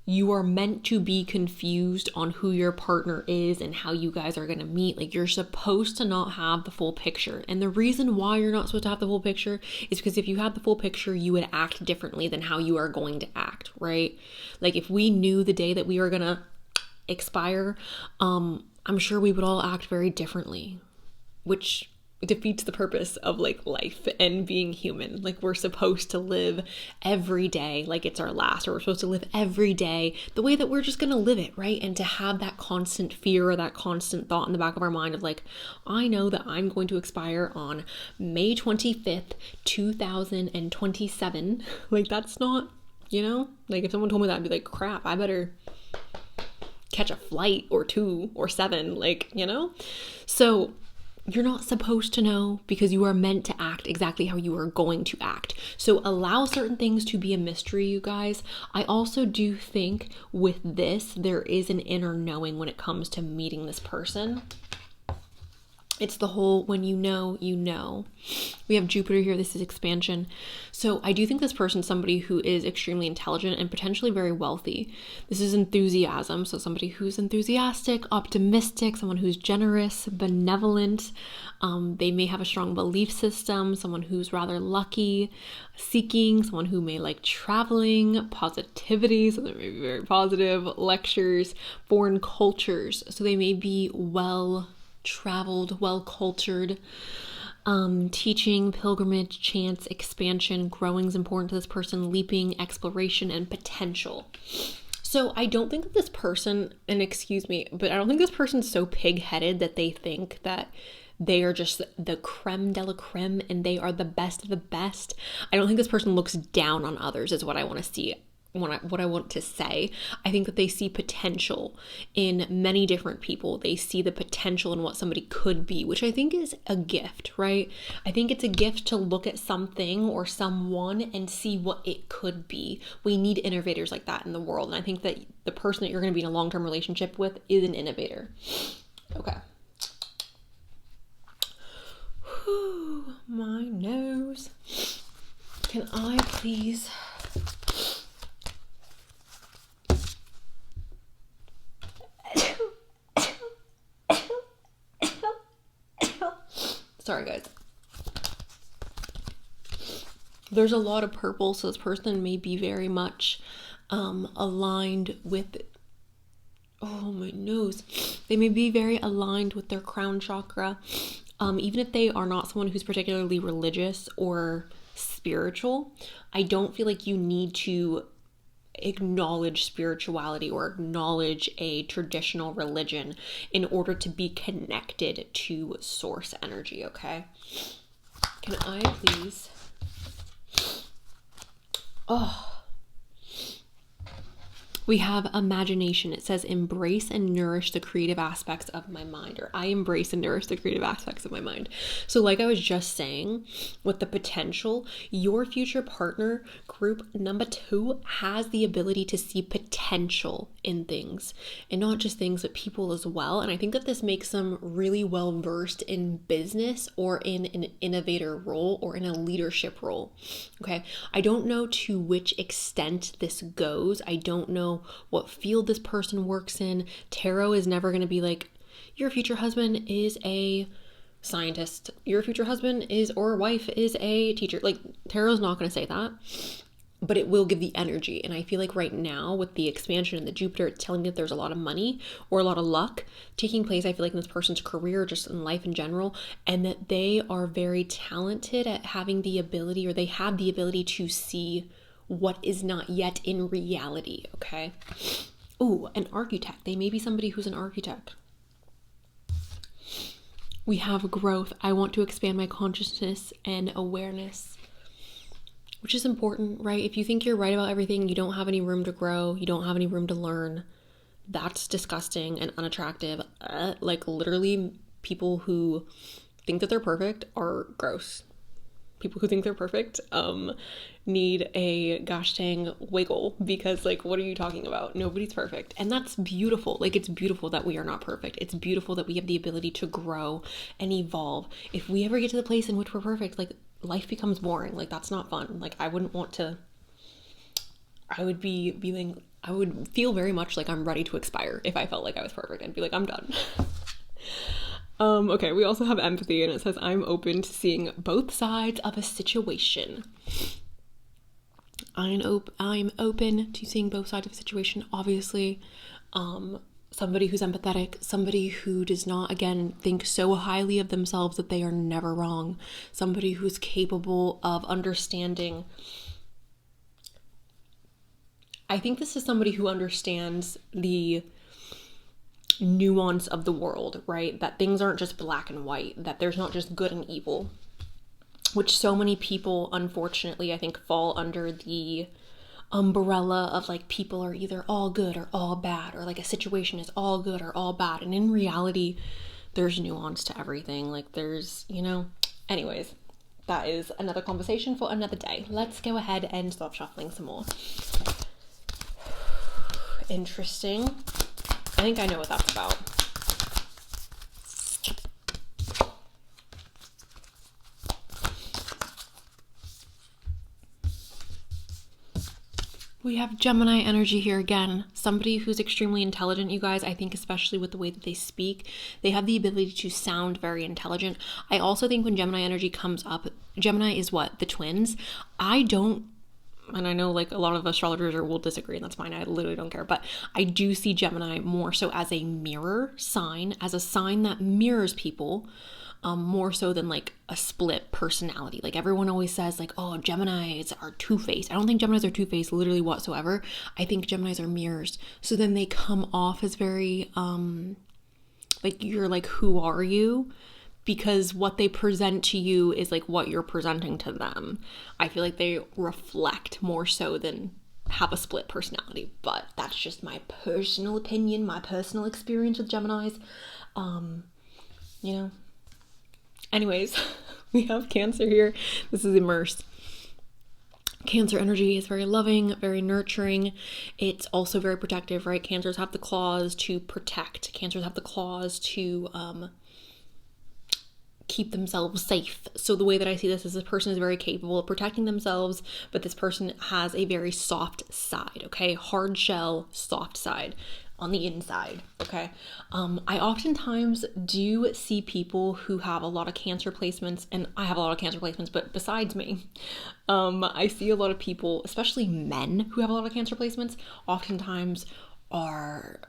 you are meant to be confused on who your partner is and how you guys are going to meet. Like you're supposed to not have the full picture. And the reason why you're not supposed to have the full picture is because if you had the full picture, you would act differently than how you are going to act, right? Like if we knew the day that we were going to expire, I'm sure we would all act very differently, which defeats the purpose of like life and being human. Like we're supposed to live every day like it's our last, or we're supposed to live every day the way that we're just gonna live it, right? And to have that constant fear or that constant thought in the back of our mind of like, I know that I'm going to expire on May 25th, 2027. Like that's not, like if someone told me that, I'd be like, crap, I better catch a flight or 2 or 7, So you're not supposed to know because you are meant to act exactly how you are going to act. So allow certain things to be a mystery, you guys. I also do think with this, there is an inner knowing when it comes to meeting this person. It's the whole when you know, you know. We have Jupiter here. This is expansion. So I do think this person's somebody who is extremely intelligent and potentially very wealthy. This is enthusiasm. So somebody who's enthusiastic, optimistic, someone who's generous, benevolent. They may have a strong belief system, someone who's rather lucky, seeking, someone who may like traveling, positivity. So they may be very positive, lectures, foreign cultures. So they may be well traveled, well cultured, teaching, pilgrimage, chance, expansion, growing is important to this person, leaping, exploration, and potential. So I don't think that this person, and excuse me, but I don't think this person's so pig-headed that they think that they are just the creme de la creme and they are the best of the best. I don't think this person looks down on others is what I want to see. What I want to say. I think that they see potential in many different people. They see the potential in what somebody could be, which I think is a gift, right? I think it's a gift to look at something or someone and see what it could be. We need innovators like that in the world. And I think that the person that you're going to be in a long-term relationship with is an innovator. Okay. Whew, my nose. Can I please... Sorry, guys. There's a lot of purple, so this person may be very much aligned with... Oh, my nose. They may be very aligned with their crown chakra. Even if they are not someone who's particularly religious or spiritual, I don't feel like you need to acknowledge spirituality or acknowledge a traditional religion in order to be connected to source energy, okay? Can I please... Oh. We have imagination. It says embrace and nourish the creative aspects of my mind, or I embrace and nourish the creative aspects of my mind. So like I was just saying, with the potential, your future partner group number 2 has the ability to see potential in things, and not just things but people as well. And I think that this makes them really well versed in business or in an innovator role or in a leadership role. Okay, I don't know to which extent this goes. I don't know what field this person works in. Tarot is never going to be like, your future husband is a scientist, your future husband is, or wife is a teacher. Like, tarot's not going to say that, but it will give the energy. And I feel like right now with the expansion and the Jupiter, it's telling me that there's a lot of money or a lot of luck taking place, I feel like, in this person's career, just in life in general, and that they are very talented at having the ability, or they have the ability to see what is not yet in reality, okay? Oh, an architect. They may be somebody who's an architect. We have growth. I want to expand my consciousness and awareness, which is important, right? If you think you're right about everything, you don't have any room to grow, you don't have any room to learn, that's disgusting and unattractive. Like, literally, people who think that they're perfect are gross. People who think they're perfect need a gosh dang wiggle, because, like, what are you talking about? Nobody's perfect. And that's beautiful. Like, it's beautiful that we are not perfect. It's beautiful that we have the ability to grow and evolve. If we ever get to the place in which we're perfect, like, life becomes boring. Like, that's not fun. Like, I wouldn't want to... I would be feeling... I would feel very much like I'm ready to expire if I felt like I was perfect. I'd be like, I'm done. Okay, we also have empathy, and it says, I'm open to seeing both sides of a situation. I'm open to seeing both sides of a situation. Obviously, somebody who's empathetic, somebody who does not, again, think so highly of themselves that they are never wrong, somebody who's capable of understanding. I think this is somebody who understands the nuance of the world, right? That things aren't just black and white, that there's not just good and evil, which so many people, unfortunately, I think, fall under the umbrella of, like, people are either all good or all bad, or like a situation is all good or all bad. And in reality, there's nuance to everything. Like, there's, you know, anyways, that is another conversation for another day. Let's go ahead and stop shuffling some more. Interesting. I think I know what that's about. We have Gemini energy here again. Somebody who's extremely intelligent, you guys. I think especially with the way that they speak, they have the ability to sound very intelligent. I also think when Gemini energy comes up, Gemini is what? The twins. I don't, and I know like a lot of astrologers will disagree, and that's fine. I literally don't care. But I do see Gemini more so as a mirror sign, as a sign that mirrors people. More so than like a split personality. Like everyone always says like, oh, Geminis are two-faced. I don't think Geminis are two-faced literally whatsoever. I think Geminis are mirrors. So then they come off as very, like you're like, who are you? Because what they present to you is like what you're presenting to them. I feel like they reflect more so than have a split personality. But that's just my personal opinion, my personal experience with Geminis. You know. Anyways, we have Cancer here. This is immersed. Cancer energy is very loving, very nurturing. It's also very protective, right? Cancers have the claws to protect. Cancers have the claws to keep themselves safe. So the way that I see this is this person is very capable of protecting themselves, but this person has a very soft side, okay? Hard shell, soft side on the inside, okay? I oftentimes do see people who have a lot of Cancer placements, and I have a lot of Cancer placements, but besides me, I see a lot of people, especially men who have a lot of Cancer placements, oftentimes are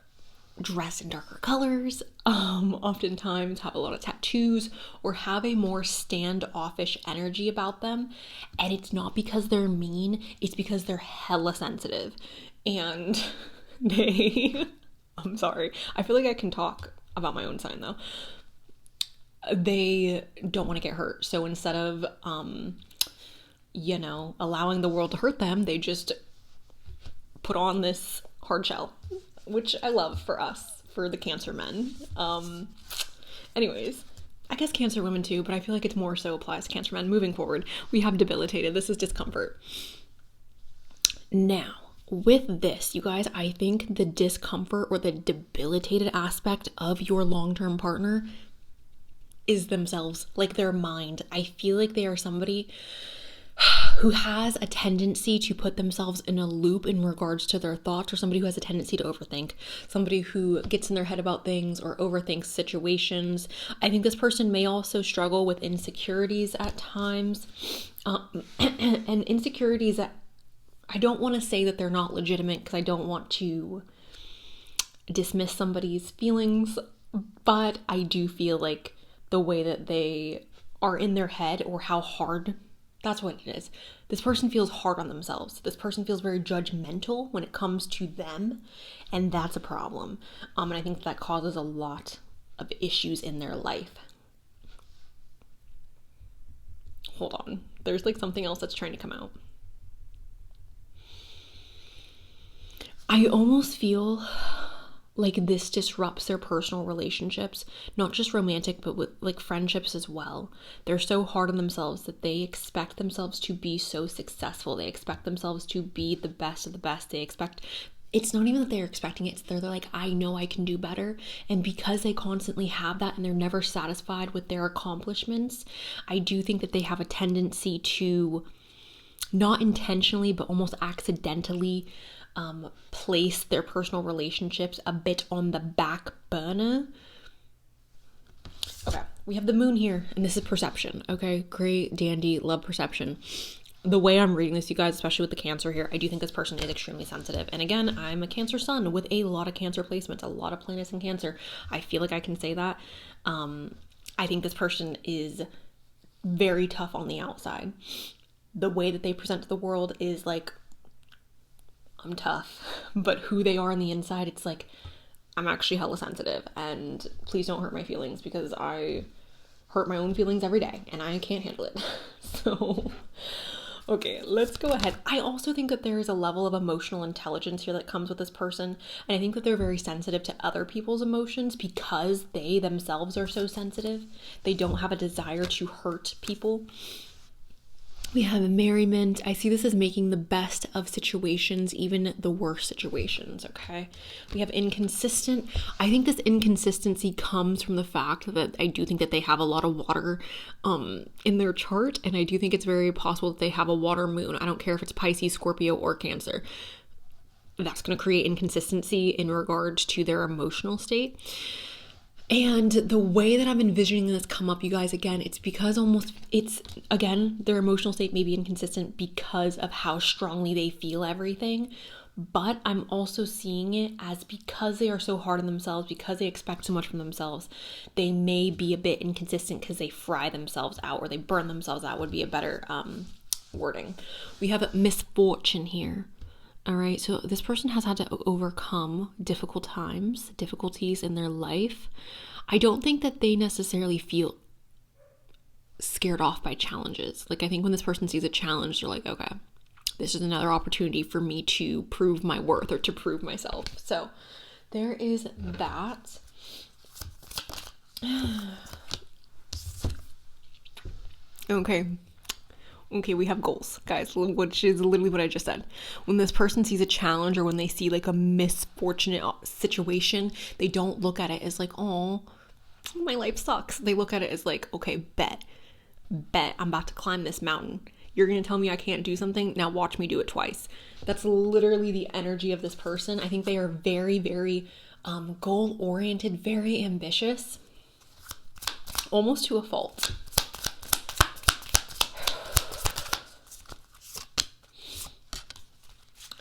dressed in darker colors, oftentimes have a lot of tattoos, or have a more standoffish energy about them. And it's not because they're mean, it's because they're hella sensitive. And I'm sorry, I feel like I can talk about my own sign though. They don't want to get hurt. So instead of, allowing the world to hurt them, they just put on this hard shell, which I love for us, for the Cancer men. Anyways, I guess Cancer women too, but I feel like it's more so applies to Cancer men. Moving forward, we have debilitated. This is discomfort. Now, with this, you guys, I think the discomfort or the debilitated aspect of your long-term partner is themselves, like their mind. I feel like they are somebody who has a tendency to put themselves in a loop in regards to their thoughts, or somebody who has a tendency to overthink, somebody who gets in their head about things or overthinks situations. I think this person may also struggle with insecurities at times, and insecurities that I don't want to say that they're not legitimate, because I don't want to dismiss somebody's feelings, but I do feel like the way that they are in their head, or how hard, that's what it is. This person feels hard on themselves. This person feels very judgmental when it comes to them, and that's a problem. And I think that causes a lot of issues in their life. Hold on. There's like something else that's trying to come out. I almost feel like this disrupts their personal relationships, not just romantic, but with like friendships as well. They're so hard on themselves that they expect themselves to be so successful. They expect themselves to be the best of the best. It's not even that they're expecting it. They're like, I know I can do better. And because they constantly have that and they're never satisfied with their accomplishments, I do think that they have a tendency to, not intentionally, but almost accidentally, place their personal relationships a bit on the back burner. Okay, we have the moon here, and this is perception. Okay, great, dandy, love perception. The way I'm reading this, you guys, especially with the Cancer here, I do think this person is extremely sensitive. And again, I'm a Cancer sun with a lot of Cancer placements, a lot of planets in Cancer. I feel like I can say that. I think this person is very tough on the outside. The way that they present to the world is like, I'm tough, but who they are on the inside, it's like, I'm actually hella sensitive, and please don't hurt my feelings, because I hurt my own feelings every day and I can't handle it. So, okay, let's go ahead. I also think that there is a level of emotional intelligence here that comes with this person, and I think that they're very sensitive to other people's emotions because they themselves are so sensitive. They don't have a desire to hurt people. We have merriment. I see this as making the best of situations, even the worst situations, okay? We have inconsistent. I think this inconsistency comes from the fact that I do think that they have a lot of water in their chart, and I do think it's very possible that they have a water moon. I don't care if it's Pisces, Scorpio, or Cancer. that's going to create inconsistency in regards to their emotional state. And the way that I'm envisioning this come up, you guys, again, it's because again, their emotional state may be inconsistent because of how strongly they feel everything. But I'm also seeing it as because they are so hard on themselves, because they expect so much from themselves, they may be a bit inconsistent because they fry themselves out, or they burn themselves out would be a better wording. We have misfortune here. All right, so this person has had to overcome difficulties in their life. I don't think that they necessarily feel scared off by challenges. Like, I think when this person sees a challenge, they're like, okay, this is another opportunity for me to prove my worth or to prove myself. So there is that. Okay, we have goals, guys, which is literally what I just said. When this person sees a challenge or when they see like a misfortunate situation, they don't look at it as like, oh, my life sucks. They look at it as like, okay, bet I'm about to climb this mountain. You're going to tell me I can't do something? Now watch me do it twice. That's literally the energy of this person. I think they are very, very goal-oriented, very ambitious, almost to a fault.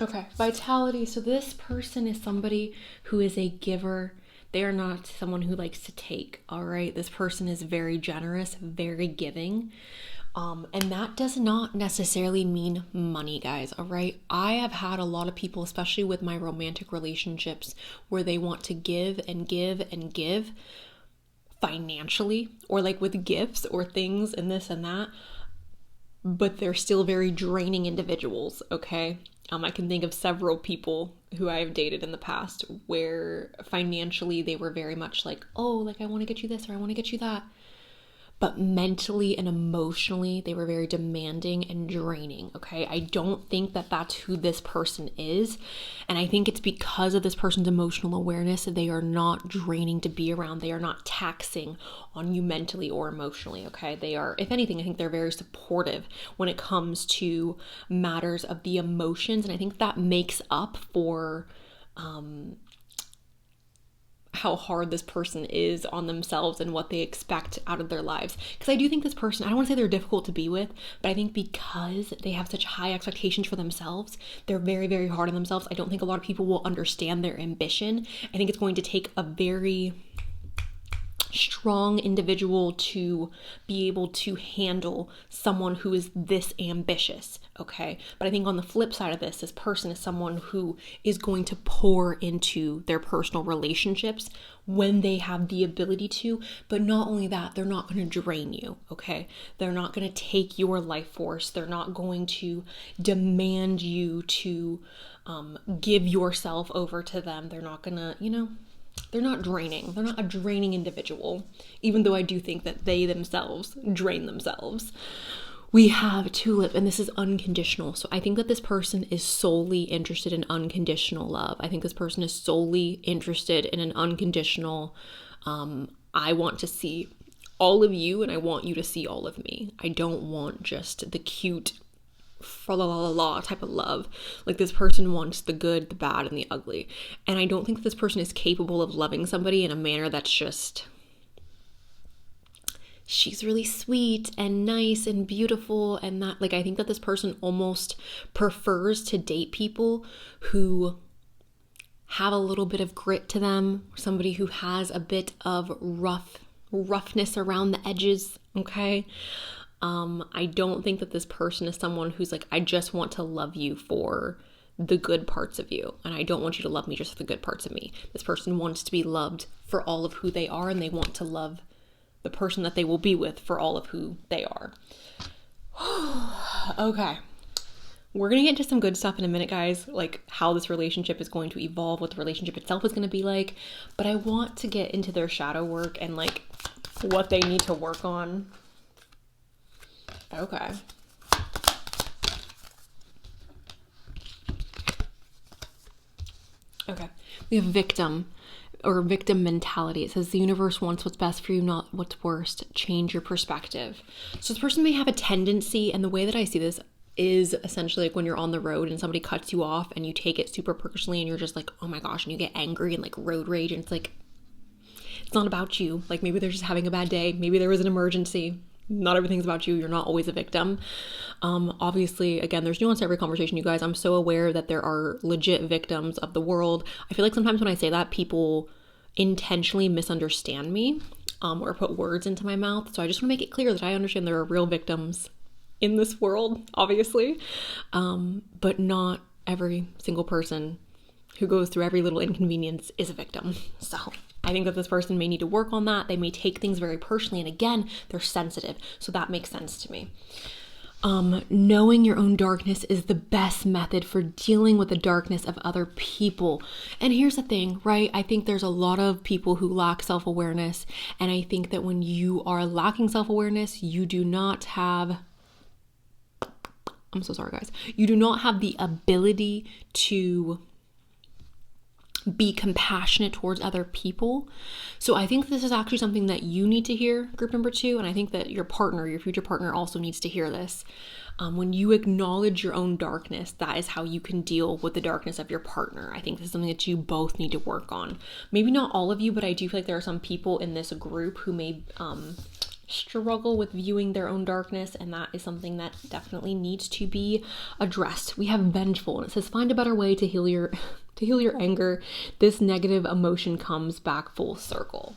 Okay, vitality. So this person is somebody who is a giver. They are not someone who likes to take, all right? This person is very generous, very giving. And that does not necessarily mean money, guys, all right? I have had a lot of people, especially with my romantic relationships, where they want to give and give and give financially, or like with gifts or things and this and that, but they're still very draining individuals, okay? I can think of several people who I have dated in the past where financially they were very much like, oh, like I want to get you this or I want to get you that. But mentally and emotionally, they were very demanding and draining, okay? I don't think that that's who this person is. And I think it's because of this person's emotional awareness that they are not draining to be around. They are not taxing on you mentally or emotionally, okay? They are, if anything, I think they're very supportive when it comes to matters of the emotions. And I think that makes up for how hard this person is on themselves and what they expect out of their lives. Because I do think this person, I don't want to say they're difficult to be with, but I think because they have such high expectations for themselves, they're very, very hard on themselves. I don't think a lot of people will understand their ambition. I think it's going to take a very strong individual to be able to handle someone who is this ambitious, okay? But I think on the flip side of this person is someone who is going to pour into their personal relationships when they have the ability to, but not only that, they're not going to drain you, okay? They're not going to take your life force. They're not going to demand you to give yourself over to them. They're not going to, they're not draining. They're not a draining individual, even though I do think that they themselves drain themselves. We have tulip, and this is unconditional. So I think that this person is solely interested in unconditional love. I think this person is solely interested in an unconditional, I want to see all of you and I want you to see all of me. I don't want just the cute fra la la la type of love. Like, this person wants the good, the bad, and the ugly. And I don't think this person is capable of loving somebody in a manner that's just, she's really sweet and nice and beautiful and that. Like, I think that this person almost prefers to date people who have a little bit of grit to them, somebody who has a bit of roughness around the edges, okay? I don't think that this person is someone who's like, I just want to love you for the good parts of you, and I don't want you to love me just for the good parts of me. This person wants to be loved for all of who they are, and they want to love the person that they will be with for all of who they are. Okay. We're going to get into some good stuff in a minute, guys, like how this relationship is going to evolve, what the relationship itself is going to be like, but I want to get into their shadow work and like what they need to work on. Okay. Okay. We have victim or victim mentality. It says the universe wants what's best for you, not what's worst. Change your perspective. So this person may have a tendency, and the way that I see this, is essentially like when you're on the road and somebody cuts you off and you take it super personally and you're just like, oh my gosh, and you get angry and like road rage, and it's like, it's not about you. Like maybe they're just having a bad day. Maybe there was an emergency. Not everything's about you. You're not always a victim. Obviously, again, there's nuance to every conversation, you guys. I'm so aware that there are legit victims of the world. I feel like sometimes when I say that, people intentionally misunderstand me or put words into my mouth. So I just want to make it clear that I understand there are real victims in this world, obviously, but not every single person who goes through every little inconvenience is a victim. So I think that this person may need to work on that. They may take things very personally, and again, they're sensitive, so that makes sense to me. Knowing your own darkness is the best method for dealing with the darkness of other people. And here's the thing, right? I think there's a lot of people who lack self-awareness, and I think that when you are lacking self-awareness, you do not have, I'm so sorry guys, you do not have the ability to be compassionate towards other people. So I think this is actually something that you need to hear, group number 2, and I think that your partner, your future partner, also needs to hear this. When you acknowledge your own darkness, that is how you can deal with the darkness of your partner. I think this is something that you both need to work on. Maybe not all of you, but I do feel like there are some people in this group who may struggle with viewing their own darkness, and that is something that definitely needs to be addressed. We have vengeful, and it says find a better way to heal your anger. This negative emotion comes back full circle.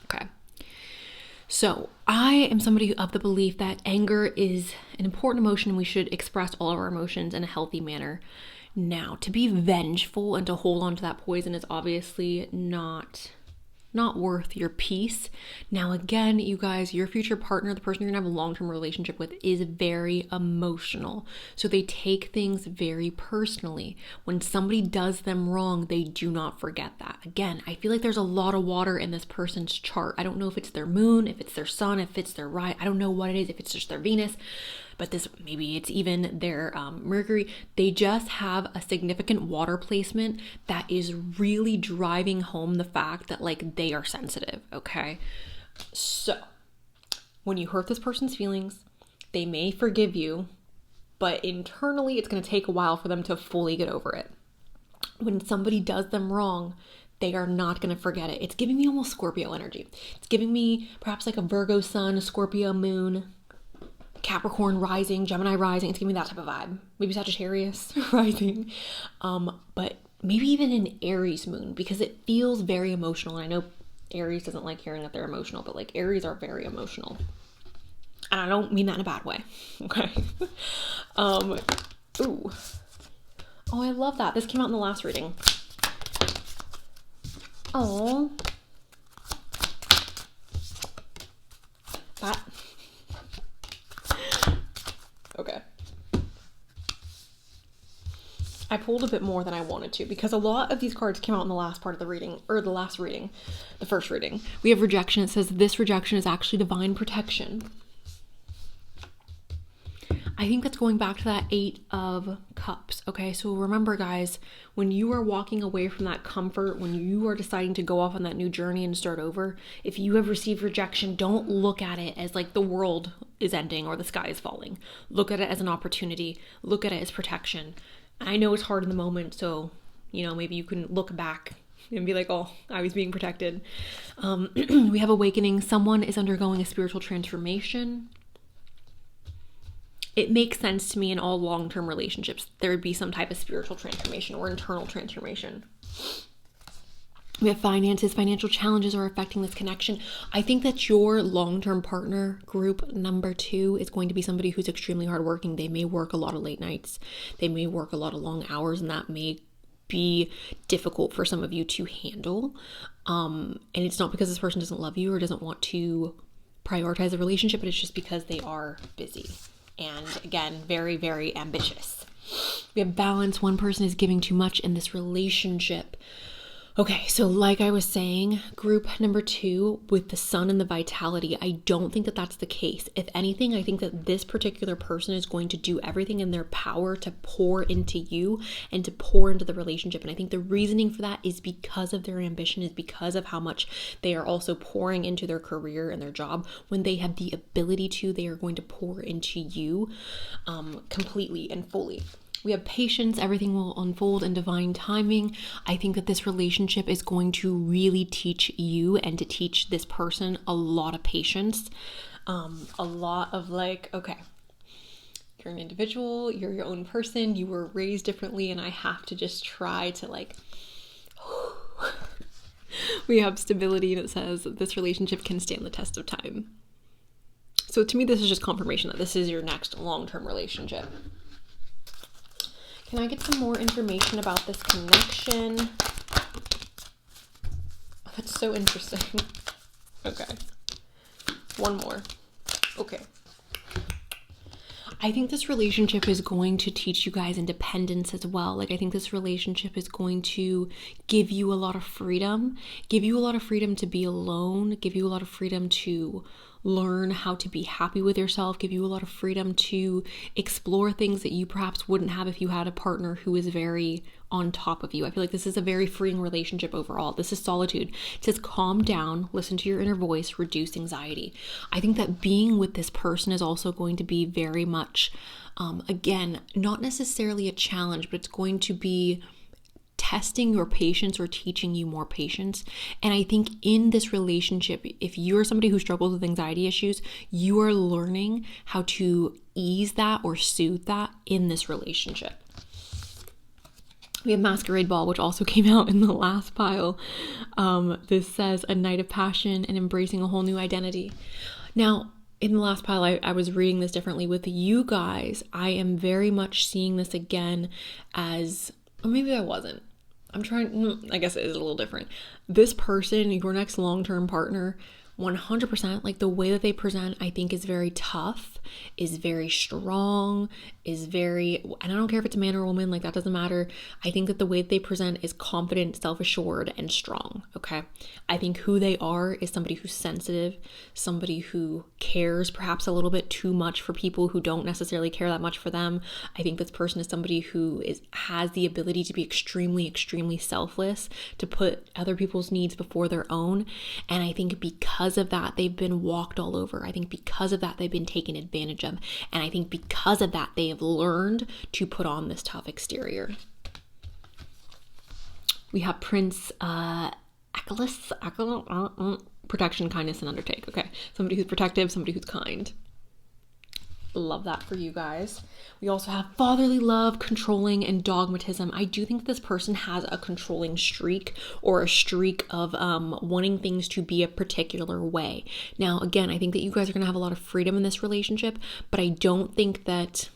Okay. So I am somebody of the belief that anger is an important emotion and we should express all of our emotions in a healthy manner. Now, to be vengeful and to hold on to that poison is obviously not worth your peace. Now, again, you guys, your future partner, the person you're gonna have a long-term relationship with, is very emotional. So they take things very personally. When somebody does them wrong, they do not forget that. Again, I feel like there's a lot of water in this person's chart. I don't know if it's their moon, if it's their sun, if it's their I don't know what it is, if it's just their Venus, but maybe it's even their Mercury. They just have a significant water placement that is really driving home the fact that like they are sensitive, okay? So when you hurt this person's feelings, they may forgive you, but internally it's gonna take a while for them to fully get over it. When somebody does them wrong, they are not going to forget it. It's giving me almost Scorpio energy. It's giving me perhaps like a Virgo sun, a Scorpio moon, Capricorn rising, Gemini rising. It's giving me that type of vibe. Maybe Sagittarius rising. But maybe even an Aries moon, because it feels very emotional. And I know Aries doesn't like hearing that they're emotional, but like Aries are very emotional. And I don't mean that in a bad way. Okay. Ooh. Oh, I love that. This came out in the last reading. Oh. That. Okay. I pulled a bit more than I wanted to because a lot of these cards came out in the last part of the reading, or the last reading, the first reading. We have rejection. It says this rejection is actually divine protection. I think that's going back to that 8 of Cups. Okay, so remember guys, when you are walking away from that comfort, when you are deciding to go off on that new journey and start over, if you have received rejection, don't look at it as like the world is ending or the sky is falling. Look at it as an opportunity. Look at it as protection. I know it's hard in the moment, so, you know, maybe you can look back and be like, oh, I was being protected. We have awakening. Someone is undergoing a spiritual transformation. It makes sense to me in all long-term relationships, there would be some type of spiritual transformation or internal transformation. We have finances. Financial challenges are affecting this connection. I think that your long-term partner, group number 2, is going to be somebody who's extremely hardworking. They may work a lot of late nights. They may work a lot of long hours, and that may be difficult for some of you to handle. And it's not because this person doesn't love you or doesn't want to prioritize the relationship, but it's just because they are busy. And again, very, very ambitious. We have balance. One person is giving too much in this relationship. Okay, so like I was saying, group number 2 with the sun and the vitality, I don't think that that's the case. If anything, I think that this particular person is going to do everything in their power to pour into you and to pour into the relationship. And I think the reasoning for that is because of their ambition, is because of how much they are also pouring into their career and their job. When they have the ability to, they are going to pour into you completely and fully. We have patience. Everything will unfold in divine timing. I think that this relationship is going to really teach you and to teach this person a lot of patience. A lot of like, okay, you're an individual, you're your own person, you were raised differently, and I have to just try to like, we have stability, and it says that this relationship can stand the test of time. So to me, this is just confirmation that this is your next long-term relationship. Can I get some more information about this connection? Oh, that's so interesting. Okay. One more. Okay. I think this relationship is going to teach you guys independence as well. Like, I think this relationship is going to give you a lot of freedom, to be alone, give you a lot of freedom to learn how to be happy with yourself, give you a lot of freedom to explore things that you perhaps wouldn't have if you had a partner who is very on top of you. I feel like this is a very freeing relationship overall. This is solitude. It says calm down, listen to your inner voice, reduce anxiety. I think that being with this person is also going to be very much, again, not necessarily a challenge, but it's going to be testing your patience or teaching you more patience. And I think in this relationship, if you're somebody who struggles with anxiety issues, you are learning how to ease that or soothe that in this relationship. We have Masquerade Ball, which also came out in the last pile. This says a night of passion and embracing a whole new identity. Now, in the last pile, I was reading this differently. With you guys, I am very much seeing this again as, or maybe I wasn't. I guess it is a little different. This person, your next long-term partner, 100%, like the way that they present, I think is very tough, is very strong, and I don't care if it's a man or a woman, like that doesn't matter. I think that the way that they present is confident, self-assured, and strong, okay? I think who they are is somebody who's sensitive, somebody who cares perhaps a little bit too much for people who don't necessarily care that much for them. I think this person is somebody who has the ability to be extremely, extremely selfless, to put other people's needs before their own, and I think because of that, they've been walked all over. I think because of that, they've been taken advantage of. And I think because of that, they have learned to put on this tough exterior. We have Prince Achilles, protection, kindness, and undertake. Okay, somebody who's protective, somebody who's kind. Love that for you guys. We also have fatherly love, controlling, and dogmatism. I do think this person has a controlling streak, or a streak of wanting things to be a particular way. Now, again, I think that you guys are going to have a lot of freedom in this relationship, but I don't think that,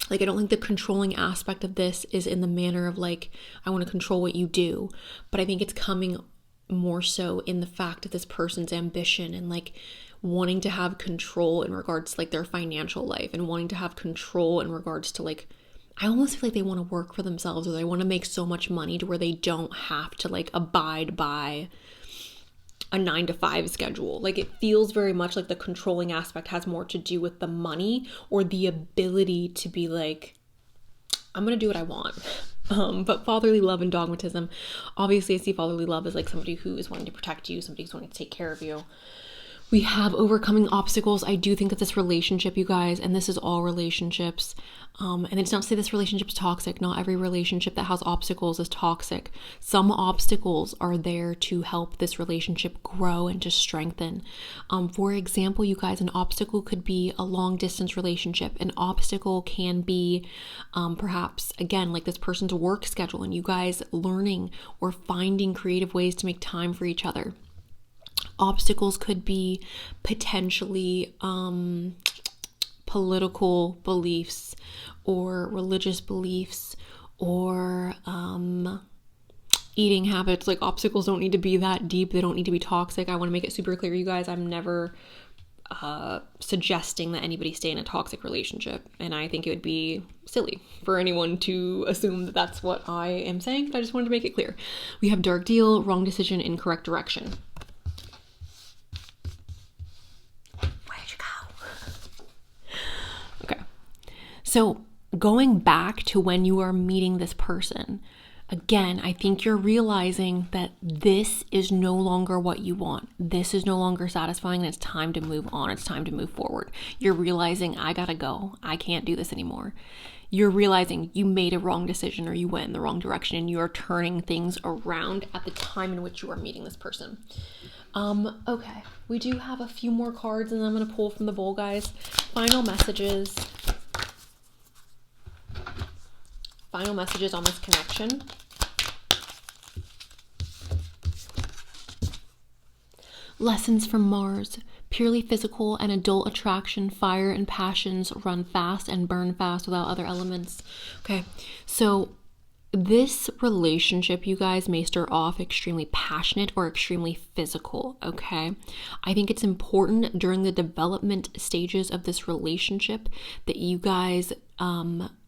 I don't think the controlling aspect of this is in the manner of like, I want to control what you do, but I think it's coming more so in the fact of this person's ambition and like wanting to have control in regards to like their financial life, and wanting to have control in regards to like, I almost feel like they want to work for themselves, or they want to make so much money to where they don't have to like abide by a 9-to-5 schedule. Like, it feels very much like the controlling aspect has more to do with the money or the ability to be like, I'm going to do what I want. But fatherly love and dogmatism, obviously I see fatherly love as like somebody who is wanting to protect you, somebody who's wanting to take care of you. We have overcoming obstacles. I do think that this relationship, you guys, and this is all relationships, and it's not to say this relationship is toxic. Not every relationship that has obstacles is toxic. Some obstacles are there to help this relationship grow and to strengthen. For example, you guys, an obstacle could be a long distance relationship. An obstacle can be perhaps, again, like this person's work schedule and you guys learning or finding creative ways to make time for each other. Obstacles could be potentially political beliefs or religious beliefs or eating habits. Like, obstacles don't need to be that deep. They don't need to be toxic. I want to make it super clear, you guys, I'm never suggesting that anybody stay in a toxic relationship. And I think it would be silly for anyone to assume that that's what I am saying, but I just wanted to make it clear. We have dark deal, wrong decision, incorrect direction. Where'd you go? Okay. So going back to when you are meeting this person, again, I think you're realizing that this is no longer what you want. This is no longer satisfying, and it's time to move on. It's time to move forward. You're realizing, I gotta go. I can't do this anymore. You're realizing you made a wrong decision or you went in the wrong direction, and you are turning things around at the time in which you are meeting this person. Okay, we do have a few more cards, and I'm gonna pull from the bowl, guys. Final messages. Final messages on this connection. Lessons from Mars. Purely physical and adult attraction, fire and passions run fast and burn fast without other elements. Okay, so this relationship, you guys, may start off extremely passionate or extremely physical, okay? I think it's important during the development stages of this relationship that you guys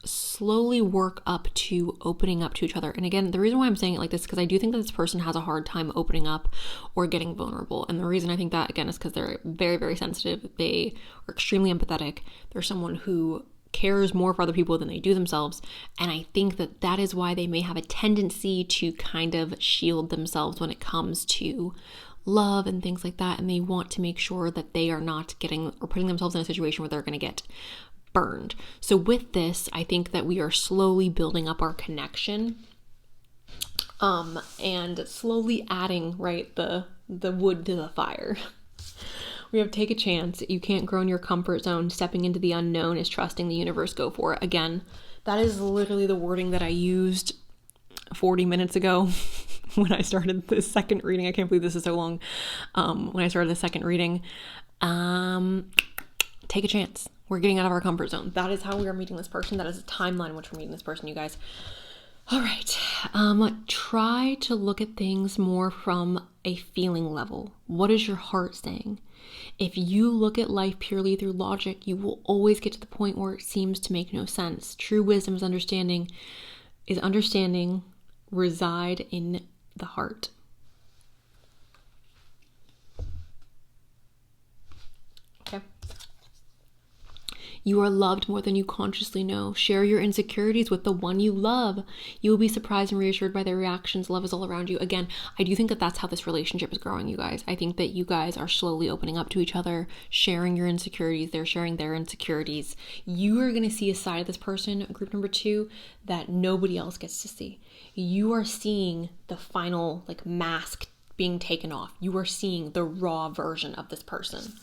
slowly work up to opening up to each other. And again, the reason why I'm saying it like this is because I do think that this person has a hard time opening up or getting vulnerable. And the reason I think that, again, is because they're very, very sensitive. They are extremely empathetic. They're someone who cares more for other people than they do themselves. And I think that that is why they may have a tendency to kind of shield themselves when it comes to love and things like that. And they want to make sure that they are not getting or putting themselves in a situation where they're going to get burned. So with this, I think that we are slowly building up our connection, and slowly adding, right, the wood to the fire. We have take a chance. You can't grow in your comfort zone. Stepping into the unknown is trusting the universe. Go for it. Again, that is literally the wording that I used 40 minutes ago when I started the second reading. I can't believe this is so long. When I started the second reading, take a chance. We're getting out of our comfort zone. That is how we are meeting this person. That is a timeline in which we're meeting this person, you guys. All right. Try to look at things more from a feeling level. What is your heart saying? If you look at life purely through logic, you will always get to the point where it seems to make no sense. True wisdom is understanding reside in the heart. Okay. You are loved more than you consciously know. Share your insecurities with the one you love. You will be surprised and reassured by their reactions. Love is all around you. Again, I do think that that's how this relationship is growing, you guys. I think that you guys are slowly opening up to each other, sharing your insecurities. They're sharing their insecurities. You are going to see a side of this person, group number 2, that nobody else gets to see. You are seeing the final mask being taken off. You are seeing the raw version of this person.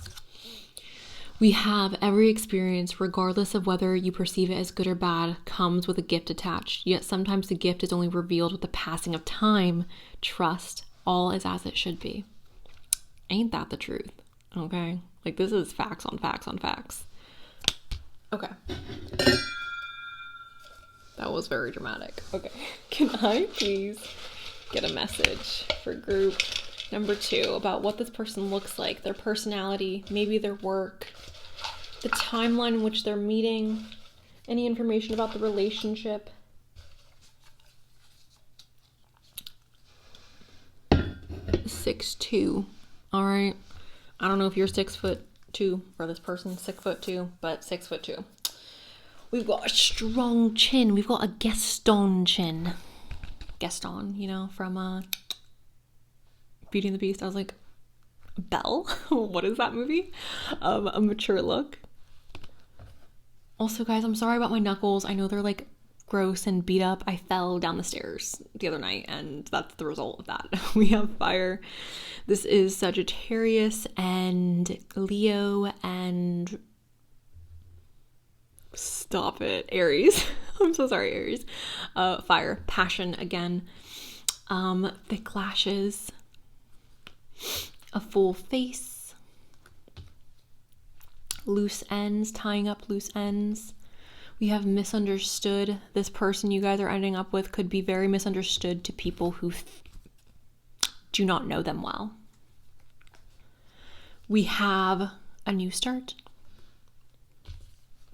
We have every experience, regardless of whether you perceive it as good or bad, comes with a gift attached. Yet sometimes the gift is only revealed with the passing of time. Trust, all is as it should be. Ain't that the truth? Okay? This is facts on facts on facts. Okay. That was very dramatic. Okay. Can I please get a message for group number 2 about what this person looks like, their personality, maybe their work, the timeline in which they're meeting, any information about the relationship. 6'2". All right. I don't know if you're 6'2" or this person's 6'2", but 6'2". We've got a strong chin. We've got a Gaston chin. Gaston, from Beauty and the Beast. I was like, Belle? What is that movie? A mature look. Also, guys, I'm sorry about my knuckles. I know they're gross and beat up. I fell down the stairs the other night, and that's the result of that. We have fire. This is Sagittarius and Leo and stop it, Aries. I'm so sorry, Aries. Fire, passion again. Thick lashes. A full face, loose ends, tying up loose ends. We have misunderstood. This person you guys are ending up with could be very misunderstood to people who do not know them well. We have a new start.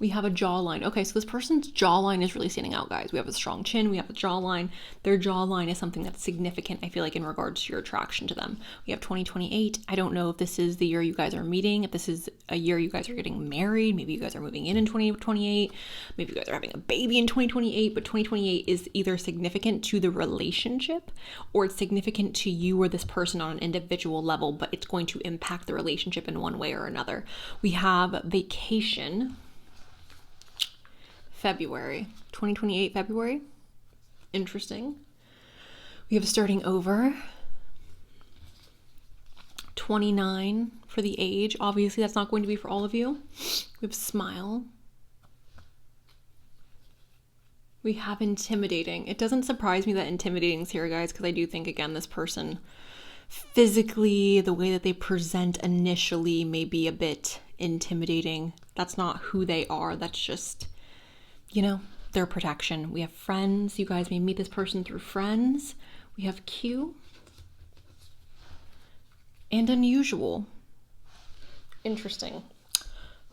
We have a jawline. Okay, so this person's jawline is really standing out, guys. We have a strong chin, we have a jawline. Their jawline is something that's significant, I feel like, in regards to your attraction to them. We have 2028. I don't know if this is the year you guys are meeting, if this is a year you guys are getting married, maybe you guys are moving in 2028, maybe you guys are having a baby in 2028, but 2028 is either significant to the relationship or it's significant to you or this person on an individual level, but it's going to impact the relationship in one way or another. We have vacation. February, 2028 February. Interesting. We have starting over. 29 for the age. Obviously, that's not going to be for all of you. We have smile. We have intimidating. It doesn't surprise me that intimidating is here, guys, because I do think, again, this person physically, the way that they present initially may be a bit intimidating. That's not who they are. That's just, you know, their protection. We have friends. You guys may meet this person through friends. We have Q. And unusual. Interesting.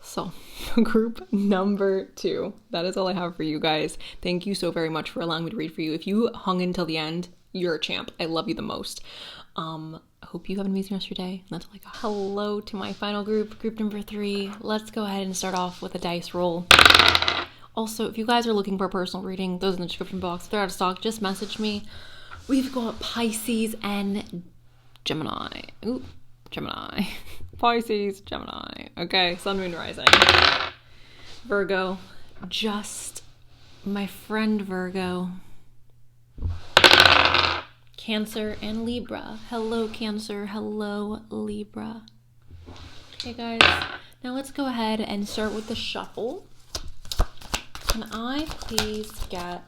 So, group number 2. That is all I have for you guys. Thank you so very much for allowing me to read for you. If you hung until the end, you're a champ. I love you the most. I hope you have an amazing rest of your day. That's all I got. Hello to my final group, group number 3. Let's go ahead and start off with a dice roll. Also, if you guys are looking for a personal reading, those in the description box. If they're out of stock, just message me. We've got Pisces and Gemini. Ooh, Gemini. Pisces, Gemini. Okay, Sun, Moon, Rising. Virgo. Just my friend Virgo. Cancer and Libra. Hello, Cancer. Hello, Libra. Okay, guys. Now let's go ahead and start with the shuffle. Can I please get...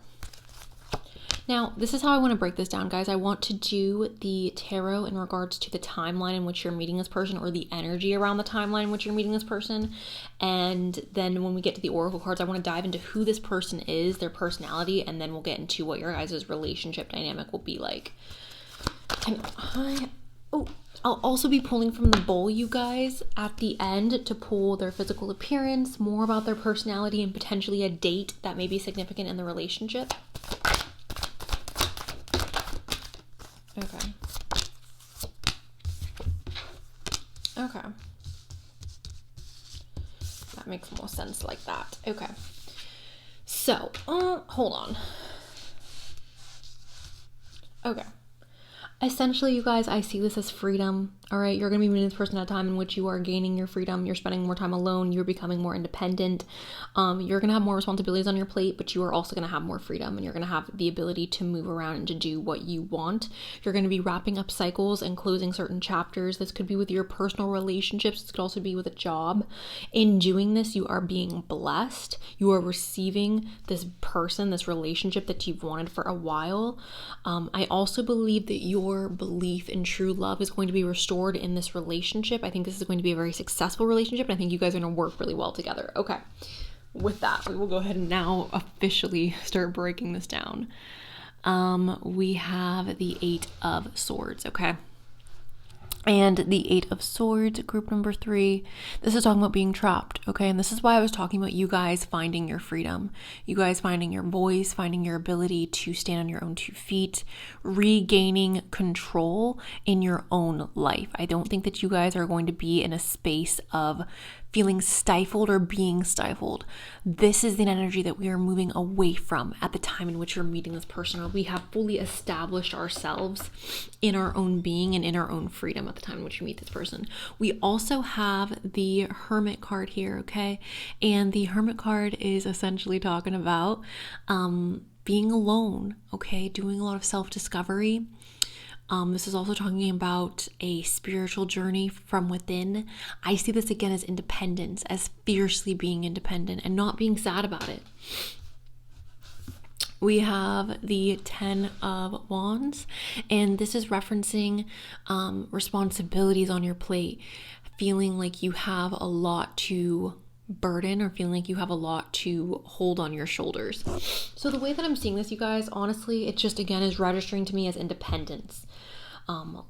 Now, this is how I want to break this down, guys. I want to do the tarot in regards to the timeline in which you're meeting this person, or the energy around the timeline in which you're meeting this person. And then when we get to the oracle cards, I want to dive into who this person is, their personality, and then we'll get into what your guys' relationship dynamic will be like. And I'll also be pulling from the bowl, you guys, at the end to pull their physical appearance, more about their personality, and potentially a date that may be significant in the relationship. Okay. Okay. That makes more sense like that. Okay. So, hold on. Okay. Essentially, you guys, I see this as freedom. All right, you're going to be meeting this person at a time in which you are gaining your freedom. You're spending more time alone. You're becoming more independent. You're going to have more responsibilities on your plate, but you are also going to have more freedom, and you're going to have the ability to move around and to do what you want. You're going to be wrapping up cycles and closing certain chapters. This could be with your personal relationships. This could also be with a job. In doing this, you are being blessed. You are receiving this person, this relationship that you've wanted for a while. I also believe that your belief in true love is going to be restored in this relationship. I think this is going to be a very successful relationship, and I think you guys are going to work really well together. Okay, with that, we will go ahead and now officially start breaking this down. We have the 8 of Swords, okay? And the 8 of Swords, group number 3, this is talking about being trapped, okay? And this is why I was talking about you guys finding your freedom, you guys finding your voice, finding your ability to stand on your own 2 feet, regaining control in your own life. I don't think that you guys are going to be in a space of feeling stifled or being stifled. This is the energy that we are moving away from at the time in which you're meeting this person, or we have fully established ourselves in our own being and in our own freedom at the time in which you meet this person. We also have the Hermit card here, okay? And the Hermit card is essentially talking about being alone, okay? Doing a lot of self-discovery. This is also talking about a spiritual journey from within. I see this again as independence, as fiercely being independent and not being sad about it. We have the 10 of Wands, and this is referencing responsibilities on your plate, feeling like you have a lot to burden or feeling like you have a lot to hold on your shoulders. So the way that I'm seeing this, you guys, honestly, it just again is registering to me as independence.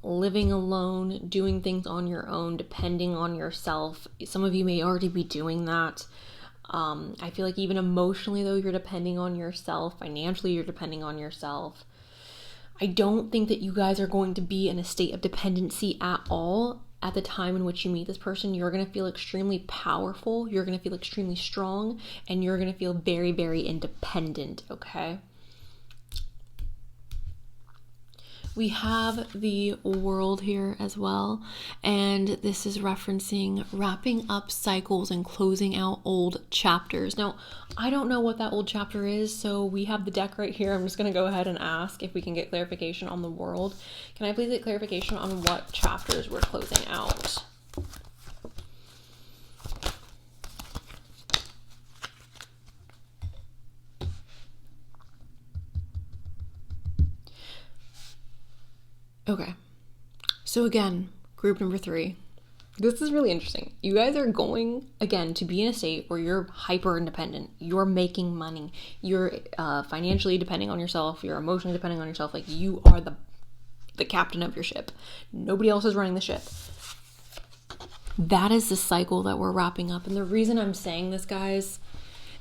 living alone, doing things on your own, depending on yourself. Some of you may already be doing that. I feel like even emotionally, though, you're depending on yourself. Financially, you're depending on yourself. I don't think that you guys are going to be in a state of dependency at all at the time in which you meet this person. You're going to feel extremely powerful. You're going to feel extremely strong, and you're going to feel very, very independent, okay? We have the World here as well, and this is referencing wrapping up cycles and closing out old chapters. Now, I don't know what that old chapter is, so we have the deck right here. I'm just going to go ahead and ask if we can get clarification on the World. Can I please get clarification on what chapters we're closing out? Okay, so again, group number 3. This is really interesting. You guys are going, again, to be in a state where you're hyper independent. You're making money. You're financially depending on yourself. You're emotionally depending on yourself. Like, you are the captain of your ship. Nobody else is running the ship. That is the cycle that we're wrapping up. And the reason I'm saying this, guys,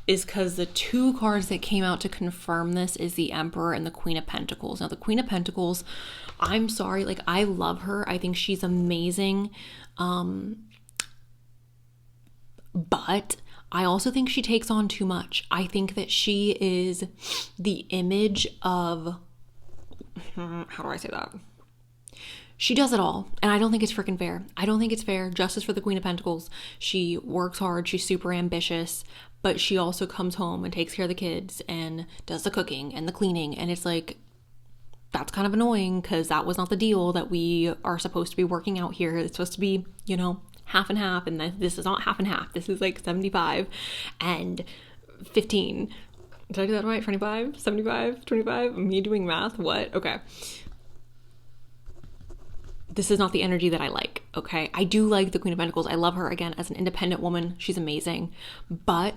is because the 2 cards that came out to confirm this is the Emperor and the Queen of Pentacles. Now, the Queen of Pentacles, I'm sorry, like, I love her. I think she's amazing. But I also think she takes on too much. I think that she is the image of, how do I say that? She does it all, and I don't think it's freaking fair. I don't think it's fair. Justice for the Queen of Pentacles. She works hard. She's super ambitious, but she also comes home and takes care of the kids and does the cooking and the cleaning. And it's like, that's kind of annoying because that was not the deal that we are supposed to be working out here. It's supposed to be, half and half, and this is not half and half. This is like 75 and 15. Did I do that right? 25, 75, 25? Me doing math? What? Okay. This is not the energy that I like, okay? I do like the Queen of Pentacles. I love her, again, as an independent woman. She's amazing. But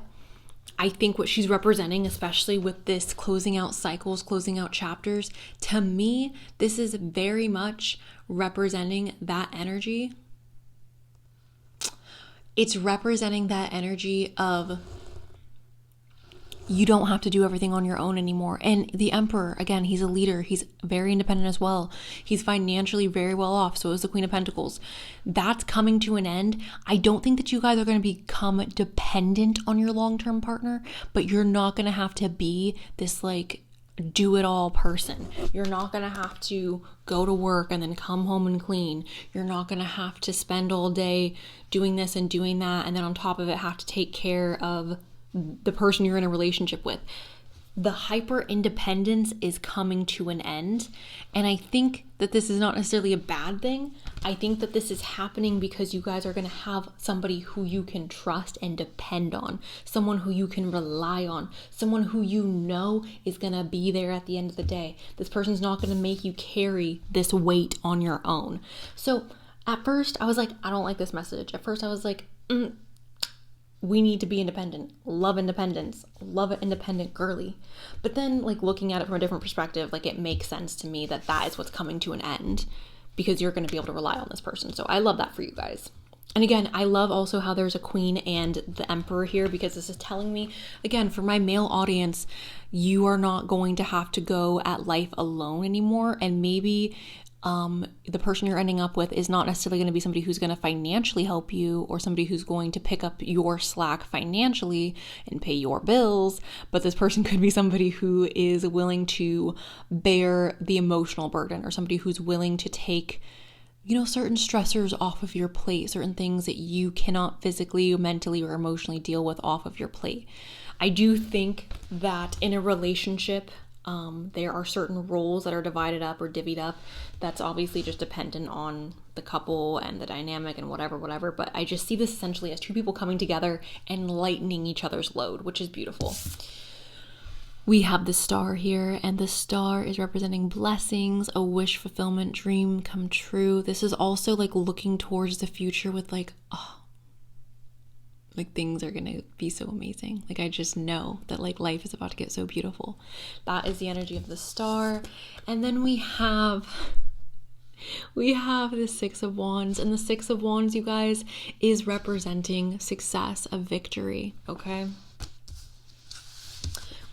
I think what she's representing, especially with this closing out cycles, closing out chapters, to me, this is very much representing that energy. It's representing that energy of, you don't have to do everything on your own anymore. And the Emperor, again, he's a leader. He's very independent as well. He's financially very well off. So is the Queen of Pentacles. That's coming to an end. I don't think that you guys are going to become dependent on your long-term partner, but you're not going to have to be this like do-it-all person. You're not going to have to go to work and then come home and clean. You're not going to have to spend all day doing this and doing that, and then on top of it have to take care of the person you're in a relationship with. The hyper independence is coming to an end. And I think that this is not necessarily a bad thing. I think that this is happening because you guys are going to have somebody who you can trust and depend on, someone who you can rely on, someone who you know is going to be there at the end of the day. This person's not going to make you carry this weight on your own. So at first I was like, I don't like this message. At first I was like, we need to be independent. Love independence. Love an independent girly. But then, like, looking at it from a different perspective, like, it makes sense to me that that is what's coming to an end because you're going to be able to rely on this person. So I love that for you guys. And again, I love also how there's a Queen and the Emperor here, because this is telling me, again, for my male audience, you are not going to have to go at life alone anymore. And maybe the person you're ending up with is not necessarily going to be somebody who's going to financially help you or somebody who's going to pick up your slack financially and pay your bills, but this person could be somebody who is willing to bear the emotional burden, or somebody who's willing to take, certain stressors off of your plate, certain things that you cannot physically, mentally, or emotionally deal with off of your plate. I do think that in a relationship, there are certain roles that are divided up or divvied up. That's obviously just dependent on the couple and the dynamic and whatever. But I just see this essentially as 2 people coming together and lightening each other's load, which is beautiful. We have the Star here, and the Star is representing blessings, a wish fulfillment, dream come true. This is also like looking towards the future with like things are gonna be so amazing. Like, I just know that like life is about to get so beautiful. That is the energy of the Star. And then we have We have the Six of Wands, and the Six of Wands, you guys, is representing success, of victory, okay?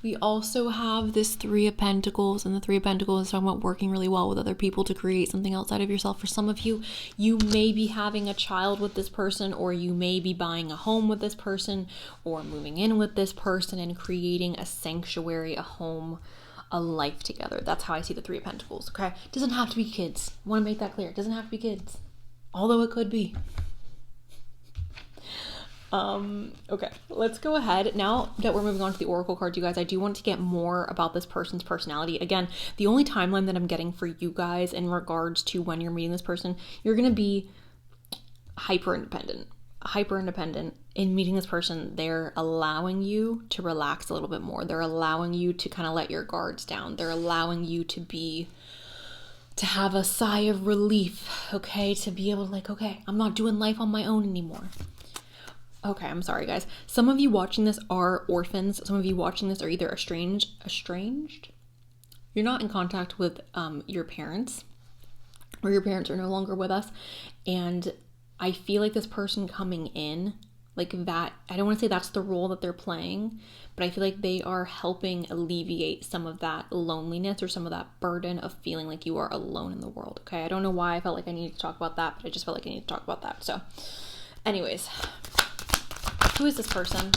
We also have this Three of Pentacles, and the Three of Pentacles is talking about working really well with other people to create something outside of yourself. For some of you, you may be having a child with this person, or you may be buying a home with this person, or moving in with this person and creating a sanctuary, a home, a life together. That's how I see the Three of Pentacles, okay? It doesn't have to be kids. I want to make that clear. It doesn't have to be kids, although it could be. Okay, let's go ahead. Now that we're moving on to the Oracle cards, you guys, I do want to get more about this person's personality. Again, the only timeline that I'm getting for you guys in regards to when you're meeting this person, you're going to be hyper independent in meeting this person. They're allowing you to relax a little bit more. They're allowing you to kind of let your guards down. They're allowing you to have a sigh of relief, okay? To be able to like, okay, I'm not doing life on my own anymore. Okay, I'm sorry, guys. Some of you watching this are orphans. Some of you watching this are either estranged. You're not in contact with your parents, or your parents are no longer with us. And I feel like this person coming in, like that, I don't want to say that's the role that they're playing, but I feel like they are helping alleviate some of that loneliness or some of that burden of feeling like you are alone in the world, okay? I don't know why I felt like I needed to talk about that, but I just felt like I needed to talk about that. So anyways, who is this person?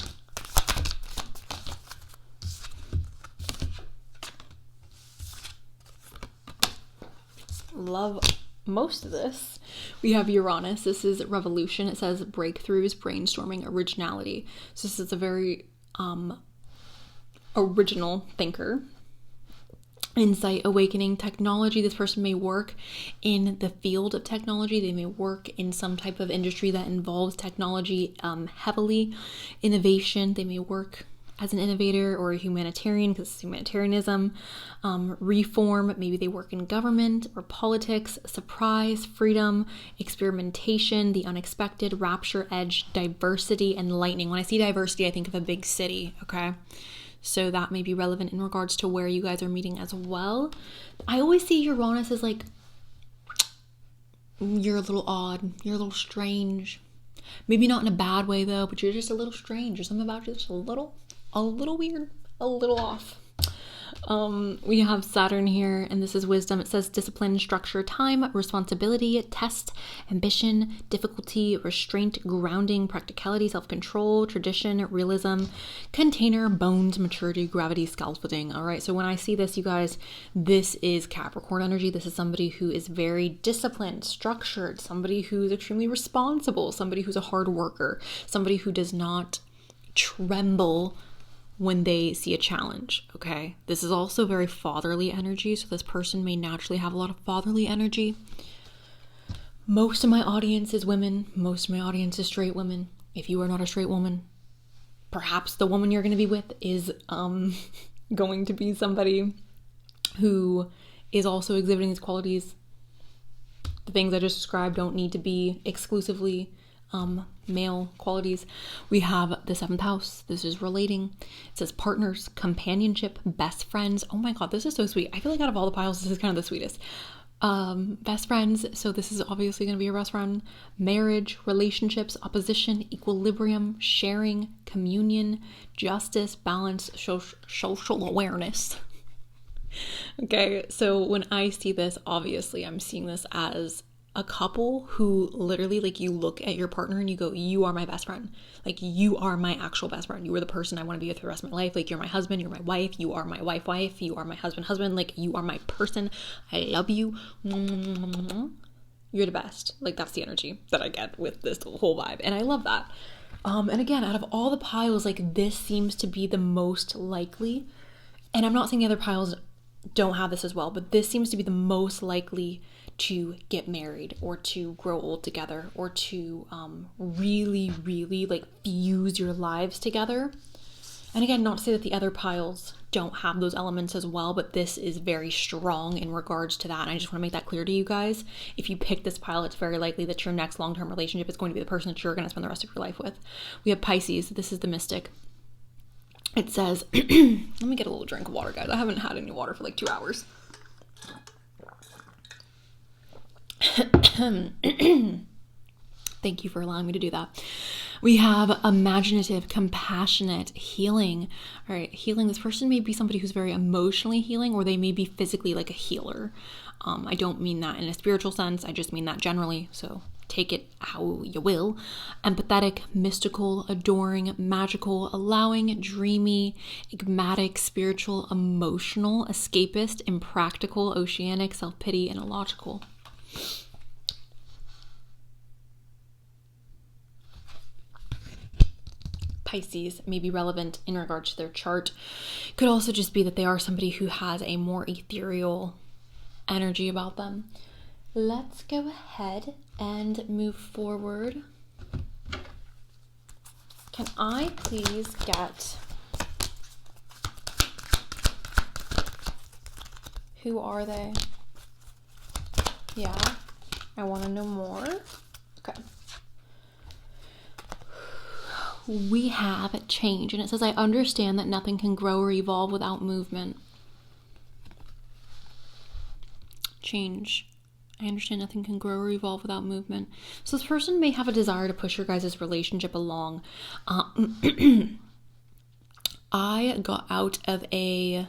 Love most of this. We have Uranus. This is revolution. It says breakthroughs, brainstorming, originality. So this is a very original thinker. Insight, awakening, technology. This person may work in the field of technology. They may work in some type of industry that involves technology heavily. Innovation. They may work as an innovator or a humanitarian, because it's humanitarianism. Reform. Maybe they work in government or politics. Surprise, freedom, experimentation, the unexpected, rapture, edge, diversity, and lightning. When I see diversity, I think of a big city, okay? So that may be relevant in regards to where you guys are meeting as well. I always see Uranus as like, you're a little odd, you're a little strange. Maybe not in a bad way though, but you're just a little strange. Or something about you just a little weird, a little off. We have Saturn here, and this is wisdom. It says discipline, structure, time, responsibility, test, ambition, difficulty, restraint, grounding, practicality, self-control, tradition, realism, container, bones, maturity, gravity, scaffolding. All right, so when I see this, you guys, this is Capricorn energy. This is somebody who is very disciplined, structured, somebody who's extremely responsible, somebody who's a hard worker, somebody who does not tremble when they see a challenge, okay? This is also very fatherly energy, so this person may naturally have a lot of fatherly energy. Most of my audience is women. Most of my audience is straight women. If you are not a straight woman, perhaps the woman you're going to be with is going to be somebody who is also exhibiting these qualities. The things I just described don't need to be exclusively male qualities. We have the 7th house. This is relating. It says partners, companionship, best friends. Oh my god, this is so sweet. I feel like out of all the piles, this is kind of the sweetest. Best friends. So this is obviously going to be your best friend. Marriage, relationships, opposition, equilibrium, sharing, communion, justice, balance, social awareness. Okay, so when I see this, obviously I'm seeing this as a couple who literally, like, you look at your partner and you go, you are my best friend. Like, you are my actual best friend. You are the person I want to be with for the rest of my life. Like, you're my husband, you're my wife, you are my wife, you are my husband. Like, you are my person. I love you. You're the best. Like, that's the energy that I get with this whole vibe. And I love that. And again, out of all the piles, like, this seems to be the most likely. And I'm not saying the other piles don't have this as well, but this seems to be the most likely to get married or to grow old together or to really, really like fuse your lives together. And again, not to say that the other piles don't have those elements as well, but this is very strong in regards to that. And I just want to make that clear to you guys. If you pick this pile, it's very likely that your next long-term relationship is going to be the person that you're going to spend the rest of your life with. We have Pisces. This is the mystic. It says, let me get a little drink of water, guys. I haven't had any water for like 2 hours. Thank you for allowing me to do that. We have imaginative, compassionate, healing. All right, healing. This person may be somebody who's very emotionally healing, or they may be physically like a healer. I don't mean that in a spiritual sense. I just mean that generally. So take it how you will. Empathetic, mystical, adoring, magical, allowing, dreamy, enigmatic, spiritual, emotional, escapist, impractical, oceanic, self-pity, and illogical. Pisces may be relevant in regards to their chart. Could also just be that they are somebody who has a more ethereal energy about them. Let's go ahead and move forward. Can I please get, who are they? Yeah, I want to know more. Okay. We have change, and it says, I understand that nothing can grow or evolve without movement. Change. I understand nothing can grow or evolve without movement. So this person may have a desire to push your guys' relationship along. I got out of a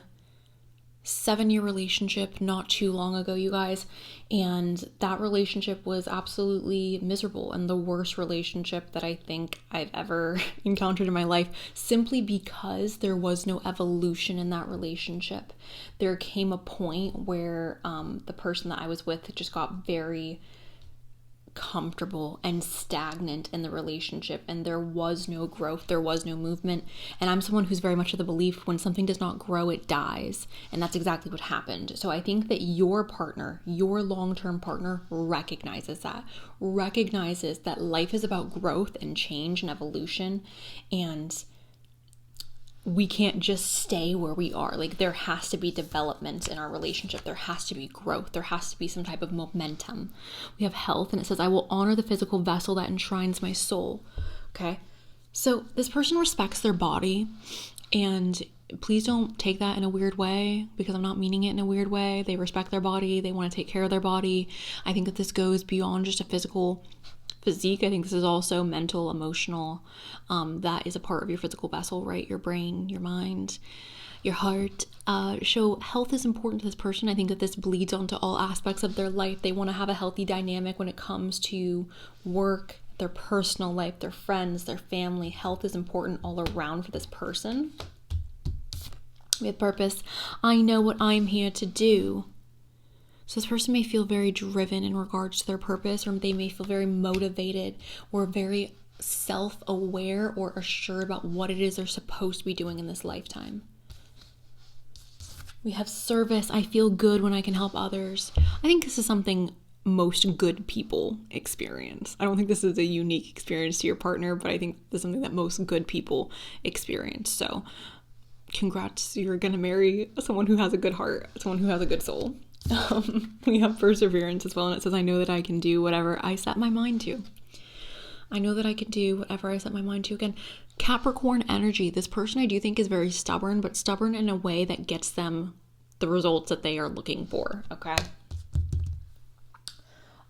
7-year relationship not too long ago, you guys, and that relationship was absolutely miserable and the worst relationship that I think I've ever encountered in my life, simply because there was no evolution in that relationship. There came a point where the person that I was with just got very comfortable and stagnant in the relationship, and there was no growth, there was no movement. And I'm someone who's very much of the belief when something does not grow, it dies, and that's exactly what happened. So I think that your partner, your long-term partner, recognizes that life is about growth and change and evolution, and we can't just stay where we are. Like, there has to be development in our relationship. There has to be growth. There has to be some type of momentum. We have health, and it says, I will honor the physical vessel that enshrines my soul. Okay. So this person respects their body, and please don't take that in a weird way, because I'm not meaning it in a weird way. They respect their body. They want to take care of their body. I think that this goes beyond just a physical physique. I think this is also mental, emotional. That is a part of your physical vessel, right? Your brain, your mind, your heart. So health is important to this person. I think that this bleeds onto all aspects of their life. They want to have a healthy dynamic when it comes to work, their personal life, their friends, their family. Health is important all around for this person. We have purpose. I know what I'm here to do. So this person may feel very driven in regards to their purpose, or they may feel very motivated or very self-aware or assured about what it is they're supposed to be doing in this lifetime. We have service. I feel good when I can help others. I think this is something most good people experience. I don't think this is a unique experience to your partner, but I think this is something that most good people experience. So congrats, you're going to marry someone who has a good heart, someone who has a good soul. We have perseverance as well, and it says, I know that I can do whatever I set my mind to. I know that I can do whatever I set my mind to. Again, Capricorn energy. This person I do think is very stubborn, but stubborn in a way that gets them the results that they are looking for. Okay.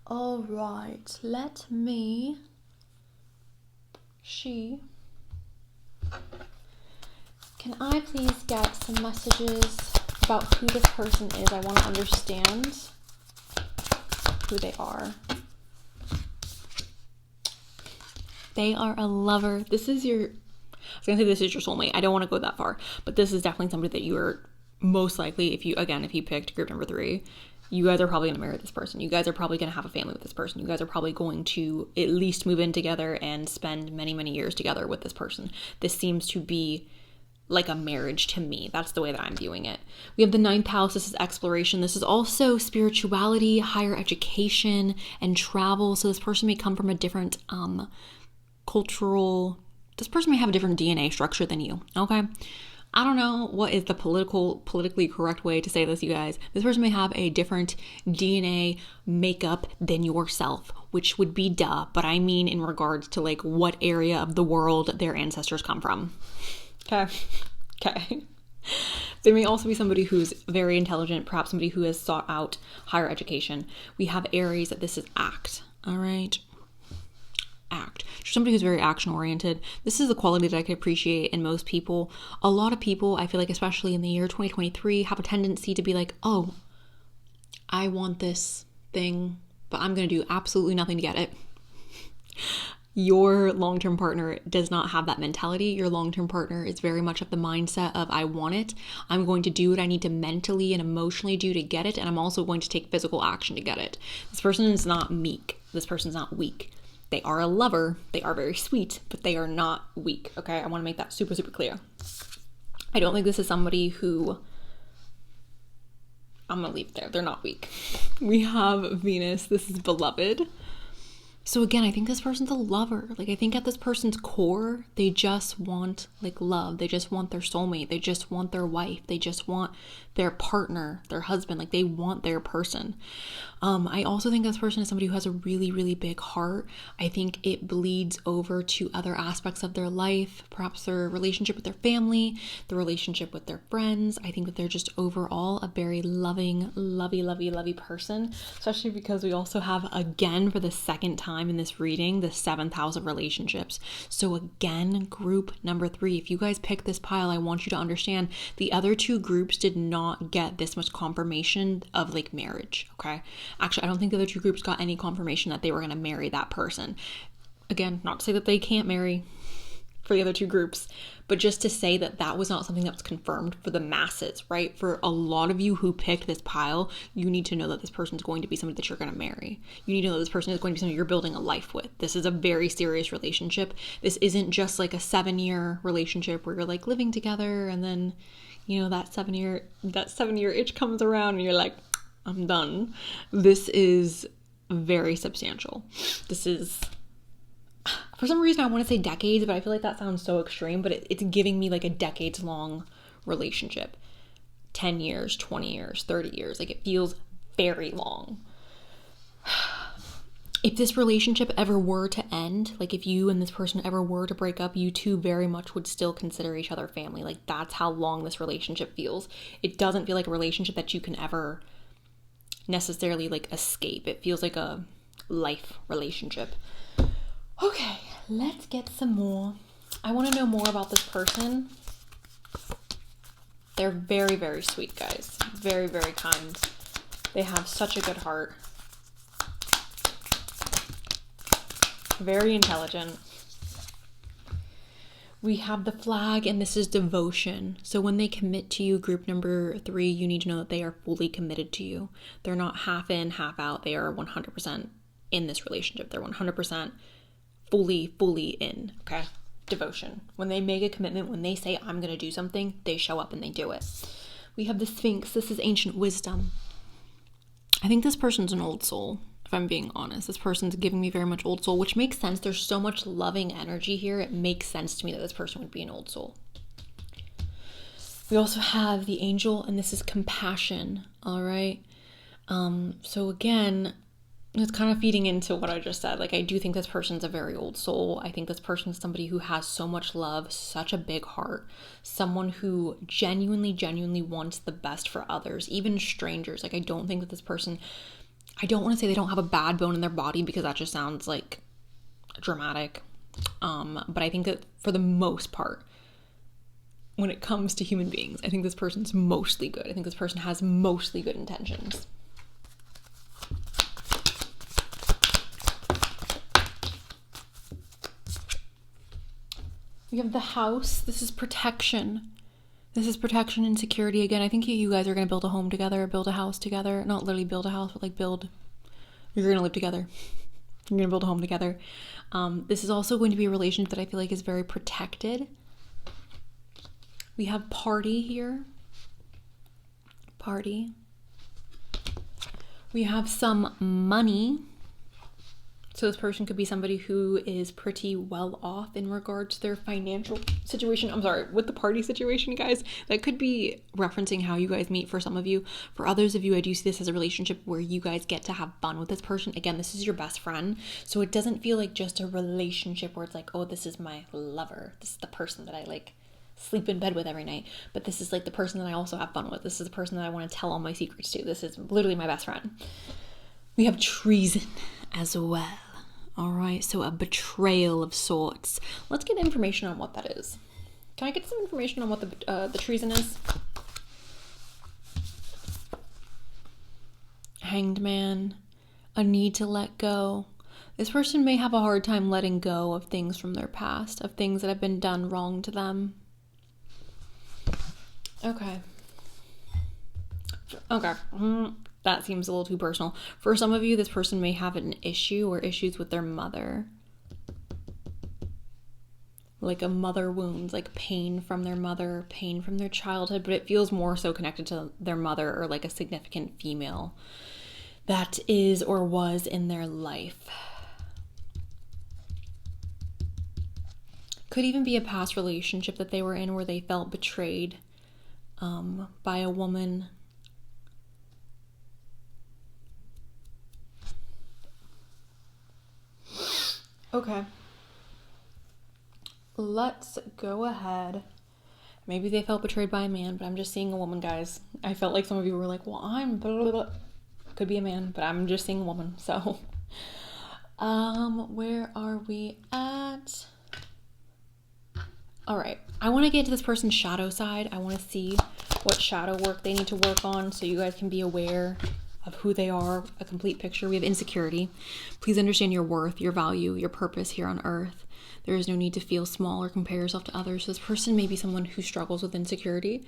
All right. Let me. Can I please get some messages about who this person is? I want to understand who they are. They are a lover. This is your, I was going to say this is your soulmate. I don't want to go that far, but this is definitely somebody that you are most likely, if you picked group number 3, you guys are probably going to marry this person. You guys are probably going to have a family with this person. You guys are probably going to at least move in together and spend many, many years together with this person. This seems to be like a marriage to me. That's the way that I'm viewing it. We have the 9th house. This is exploration. This is also spirituality, higher education, and travel. So this person may come from a different this person may have a different DNA structure than you. Okay. I don't know what is the politically correct way to say this, you guys. This person may have a different DNA makeup than yourself, which would be duh, but I mean in regards to like what area of the world their ancestors come from. Okay. They may also be somebody who's very intelligent, perhaps somebody who has sought out higher education. We have Aries that this is act, all right? Act. Somebody who's very action oriented. This is a quality that I could appreciate in most people. A lot of people, I feel like, especially in the year 2023, have a tendency to be like, oh, I want this thing, but I'm going to do absolutely nothing to get it. Your long-term partner does not have that mentality. Your long-term partner is very much of the mindset of, I want it. I'm going to do what I need to mentally and emotionally do to get it. And I'm also going to take physical action to get it. This person is not meek. This person's not weak. They are a lover. They are very sweet, but they are not weak. Okay. I want to make that super, super clear. I don't think this is somebody who, I'm going to leave it there. They're not weak. We have Venus. This is beloved. So again, I think this person's a lover. Like, I think at this person's core, they just want like love. They just want their soulmate. They just want their wife. They just want their partner, their husband. Like, they want their person. I also think this person is somebody who has a really, really big heart. I think it bleeds over to other aspects of their life, perhaps their relationship with their family, the relationship with their friends. I think that they're just overall a very loving, lovey person, especially because we also have, again, for the second time in this reading, the 7th house of relationships. So again, group number 3, if you guys pick this pile, I want you to understand the other 2 groups did not get this much confirmation of like marriage. Okay. Actually, I don't think the other 2 groups got any confirmation that they were going to marry that person. Again, not to say that they can't marry for the other 2 groups, but just to say that that was not something that was confirmed for the masses, right? For a lot of you who picked this pile, you need to know that this person is going to be somebody that you're going to marry. You need to know that this person is going to be somebody you're building a life with. This is a very serious relationship. This isn't just like a 7-year relationship where you're like living together and then, you know, that 7-year itch comes around and you're like, I'm done. This is very substantial. This is, for some reason I want to say decades, but I feel like that sounds so extreme, but it's giving me like a decades long relationship. 10 years, 20 years, 30 years. Like, it feels very long. If this relationship ever were to end, like if you and this person ever were to break up, you two very much would still consider each other family. Like, that's how long this relationship feels. It doesn't feel like a relationship that you can ever necessarily like escape. It feels like a life relationship. Okay, let's get some more. I want to know more about this person. They're very, very sweet, guys. Very, very kind. They have such a good heart. Very intelligent. We have the flag, and this is devotion. So when they commit to you, group number 3, you need to know that they are fully committed to you. They're not half in, half out. They are 100% in this relationship. They're 100% fully in, okay? Devotion. When they make a commitment, when they say, I'm going to do something, they show up and they do it. We have the Sphinx. This is ancient wisdom. I think this person's an old soul. If I'm being honest, this person's giving me very much old soul, which makes sense. There's so much loving energy here. It makes sense to me that this person would be an old soul. We also have the angel, and this is compassion. All right. So again, it's kind of feeding into what I just said. Like, I do think this person's a very old soul. I think this person's somebody who has so much love, such a big heart, someone who genuinely wants the best for others, even strangers. Like, I don't think that this person, I don't want to say they don't have a bad bone in their body, because that just sounds like dramatic. But I think that for the most part, when it comes to human beings, I think this person's mostly good. I think this person has mostly good intentions. We have the house. This is protection. This is protection and security. Again, I think you guys are going to build a home together, build a house together. Not literally build a house, but like you're going to live together. You're going to build a home together. This is also going to be a relationship that I feel like is very protected. We have party here. Party. We have some money. So this person could be somebody who is pretty well off in regards to their financial situation. I'm sorry, with the party situation, guys, that could be referencing how you guys meet for some of you. For others of you, I do see this as a relationship where you guys get to have fun with this person. Again, this is your best friend. So it doesn't feel like just a relationship where it's like, oh, this is my lover. This is the person that I like sleep in bed with every night, but this is like the person that I also have fun with. This is the person that I want to tell all my secrets to. This is literally my best friend. We have treason as well. All right, so a betrayal of sorts. Let's get information on what that is. Can I get some information on what the treason is? Hanged Man, a need to let go. This person may have a hard time letting go of things from their past, of things that have been done wrong to them. Okay. That seems a little too personal. For some of you, this person may have an issue or issues with their mother. Like a mother wound, like pain from their mother, pain from their childhood, but it feels more so connected to their mother or like a significant female that is or was in their life. Could even be a past relationship that they were in where they felt betrayed by a woman. Okay. Let's go ahead. Maybe they felt betrayed by a man, but I'm just seeing a woman, guys. I felt like some of you were like, well, I'm blah, blah, blah. Could be a man, but I'm just seeing a woman. So, where are we at? All right. I want to get to this person's shadow side. I want to see what shadow work they need to work on so you guys can be aware of who they are, a complete picture. We have insecurity. Please understand your worth, your value, your purpose here on earth. There is no need to feel small or compare yourself to others. So this person may be someone who struggles with insecurity,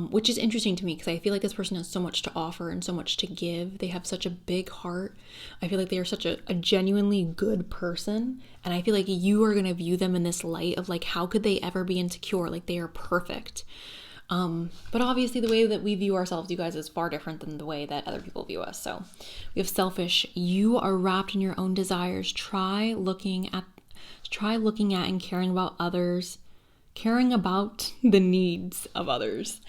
which is interesting to me because I feel like this person has so much to offer and so much to give. They have such a big heart. I feel like they are such a genuinely good person. And I feel like you are going to view them in this light of like, how could they ever be insecure? Like they are perfect. But obviously the way that we view ourselves, you guys, is far different than the way that other people view us. So we have selfish. You are wrapped in your own desires. Try looking at and caring about others, caring about the needs of others.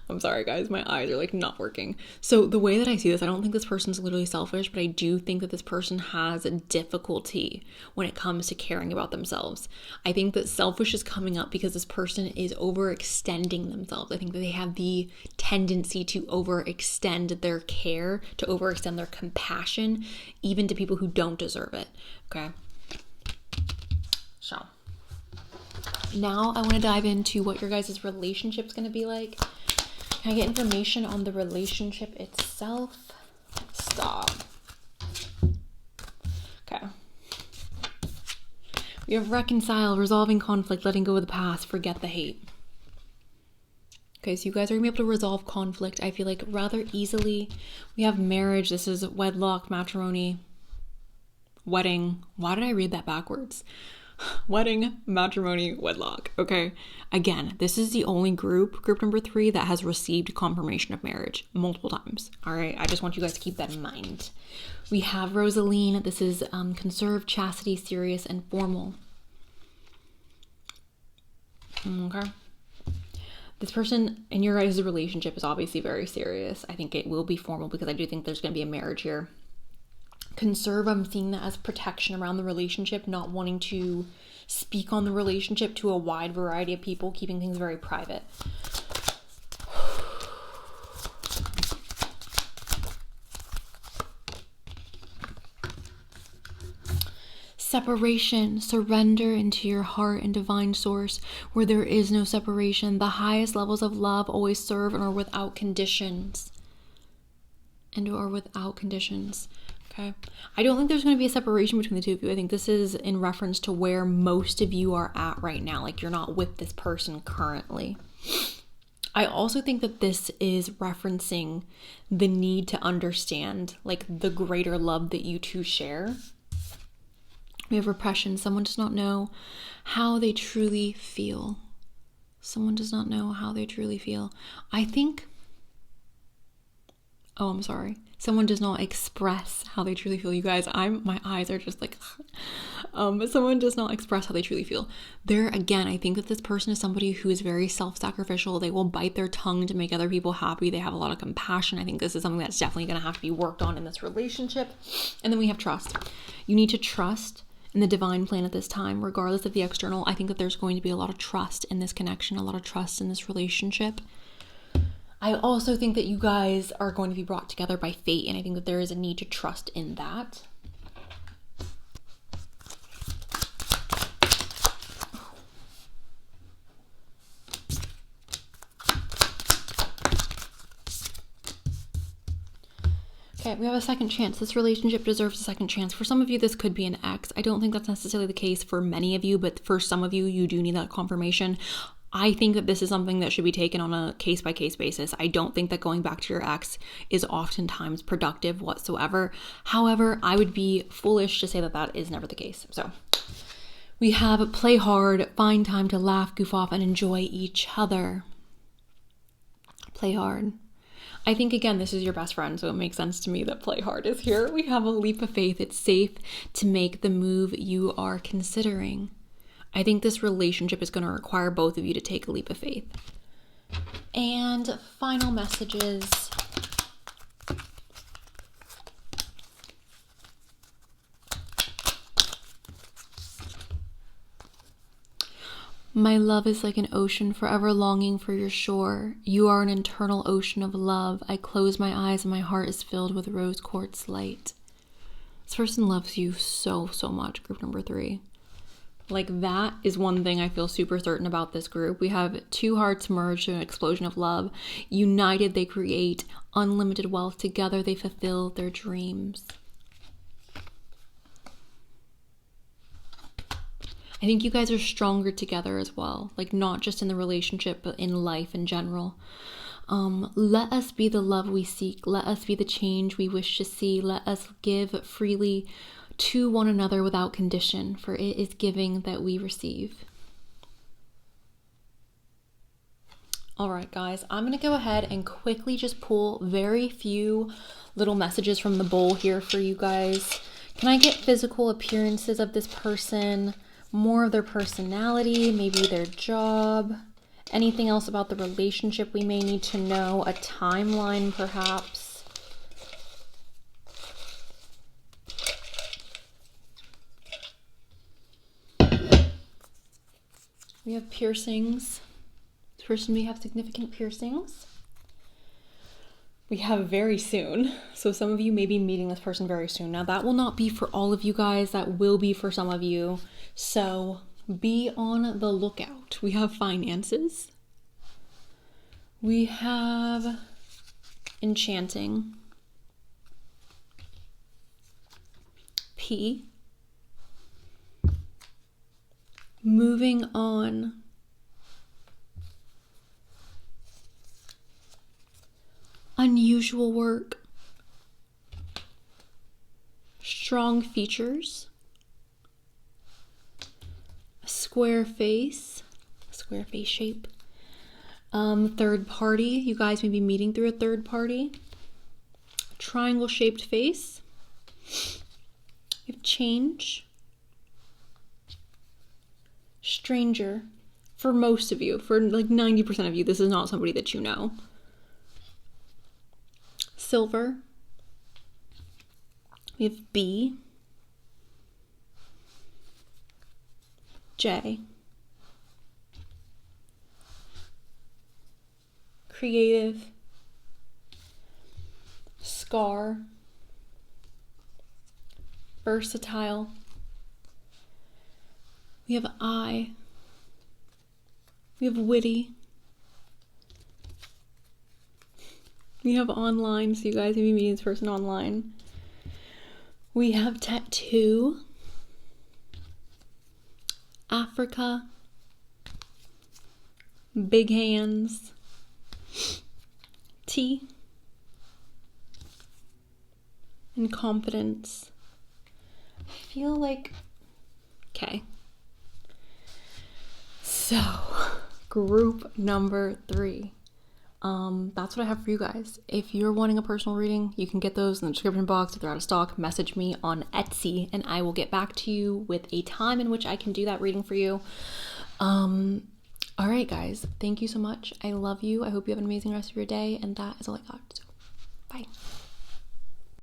I'm sorry, guys, my eyes are like not working. So the way that I see this, I don't think this person's literally selfish, but I do think that this person has a difficulty when it comes to caring about themselves. I think that selfish is coming up because this person is overextending themselves. I think that they have the tendency to overextend their care, to overextend their compassion, even to people who don't deserve it. Okay. So now I want to dive into what your guys' relationship is going to be like. Can I get information on the relationship itself? Stop. Okay. We have reconcile, resolving conflict, letting go of the past, forget the hate. Okay, so you guys are going to be able to resolve conflict, I feel like, rather easily. We have marriage. This is wedlock, matrimony, wedding. Why did I read that backwards? Wedding, matrimony, wedlock. Okay. Again, this is the only group number 3, that has received confirmation of marriage multiple times. All right. I just want you guys to keep that in mind. We have Rosaline. This is conserved, chastity, serious, and formal. Okay. This person in your guys' relationship is obviously very serious. I think it will be formal because I do think there's going to be a marriage here. Conserve, I'm seeing that as protection around the relationship, not wanting to speak on the relationship to a wide variety of people, keeping things very private. Separation, surrender into your heart and divine source where there is no separation. The highest levels of love always serve and are without conditions. Okay. I don't think there's going to be a separation between the two of you. I think this is in reference to where most of you are at right now. Like you're not with this person currently. I also think that this is referencing the need to understand like the greater love that you two share. We have repression. Someone does not know how they truly feel. I think, I'm sorry. Someone does not express how they truly feel. You guys, my eyes are just like, someone does not express how they truly feel. There, again, I think that this person is somebody who is very self-sacrificial. They will bite their tongue to make other people happy. They have a lot of compassion. I think this is something that's definitely going to have to be worked on in this relationship. And then we have trust. You need to trust in the divine plan at this time, regardless of the external. I think that there's going to be a lot of trust in this connection, a lot of trust in this relationship. I also think that you guys are going to be brought together by fate, and I think that there is a need to trust in that. Okay, we have a second chance. This relationship deserves a second chance. For some of you, this could be an ex. I don't think that's necessarily the case for many of you, but for some of you, you do need that confirmation. I think that this is something that should be taken on a case-by-case basis. I don't think that going back to your ex is oftentimes productive whatsoever. However, I would be foolish to say that that is never the case. So we have play hard, find time to laugh, goof off, and enjoy each other. Play hard. I think, again, this is your best friend, so it makes sense to me that play hard is here. We have a leap of faith. It's safe to make the move you are considering. I think this relationship is going to require both of you to take a leap of faith. And final messages. My love is like an ocean, forever longing for your shore. You are an eternal ocean of love. I close my eyes and my heart is filled with rose quartz light. This person loves you so, so much, group number 3. Like, that is one thing I feel super certain about this group. We have 2 hearts merged in an explosion of love. United, they create unlimited wealth. Together, they fulfill their dreams. I think you guys are stronger together as well, like not just in the relationship, but in life in general. Let us be the love we seek. Let us be the change we wish to see. Let us give freely to one another without condition, for it is giving that we receive. All right, guys, I'm going to go ahead and quickly just pull very few little messages from the bowl here for you guys. Can I get physical appearances of this person? More of their personality, maybe their job, anything else about the relationship we may need to know, a timeline perhaps. We have piercings. This person may have significant piercings. We have very soon. So some of you may be meeting this person very soon. Now that will not be for all of you guys. That will be for some of you. So be on the lookout. We have finances. We have enchanting. P. Moving on. Unusual work. Strong features. A square face shape. Third party. You guys may be meeting through a third party. Triangle shaped face. You have change. Stranger. For most of you, for like 90% of you, this is not somebody that you know. Silver. We have B. J. Creative. Scar. Versatile. We have I. We have witty. We have online, so you guys may be meeting this person online. We have tattoo. Africa. Big hands. T. And confidence. I feel like... Okay. So, group number 3. That's what I have for you guys. If you're wanting a personal reading, you can get those in the description box. If they're out of stock, message me on Etsy and I will get back to you with a time in which I can do that reading for you. All right, guys, thank you so much. I love you. I hope you have an amazing rest of your day, and that is all I got. So, bye.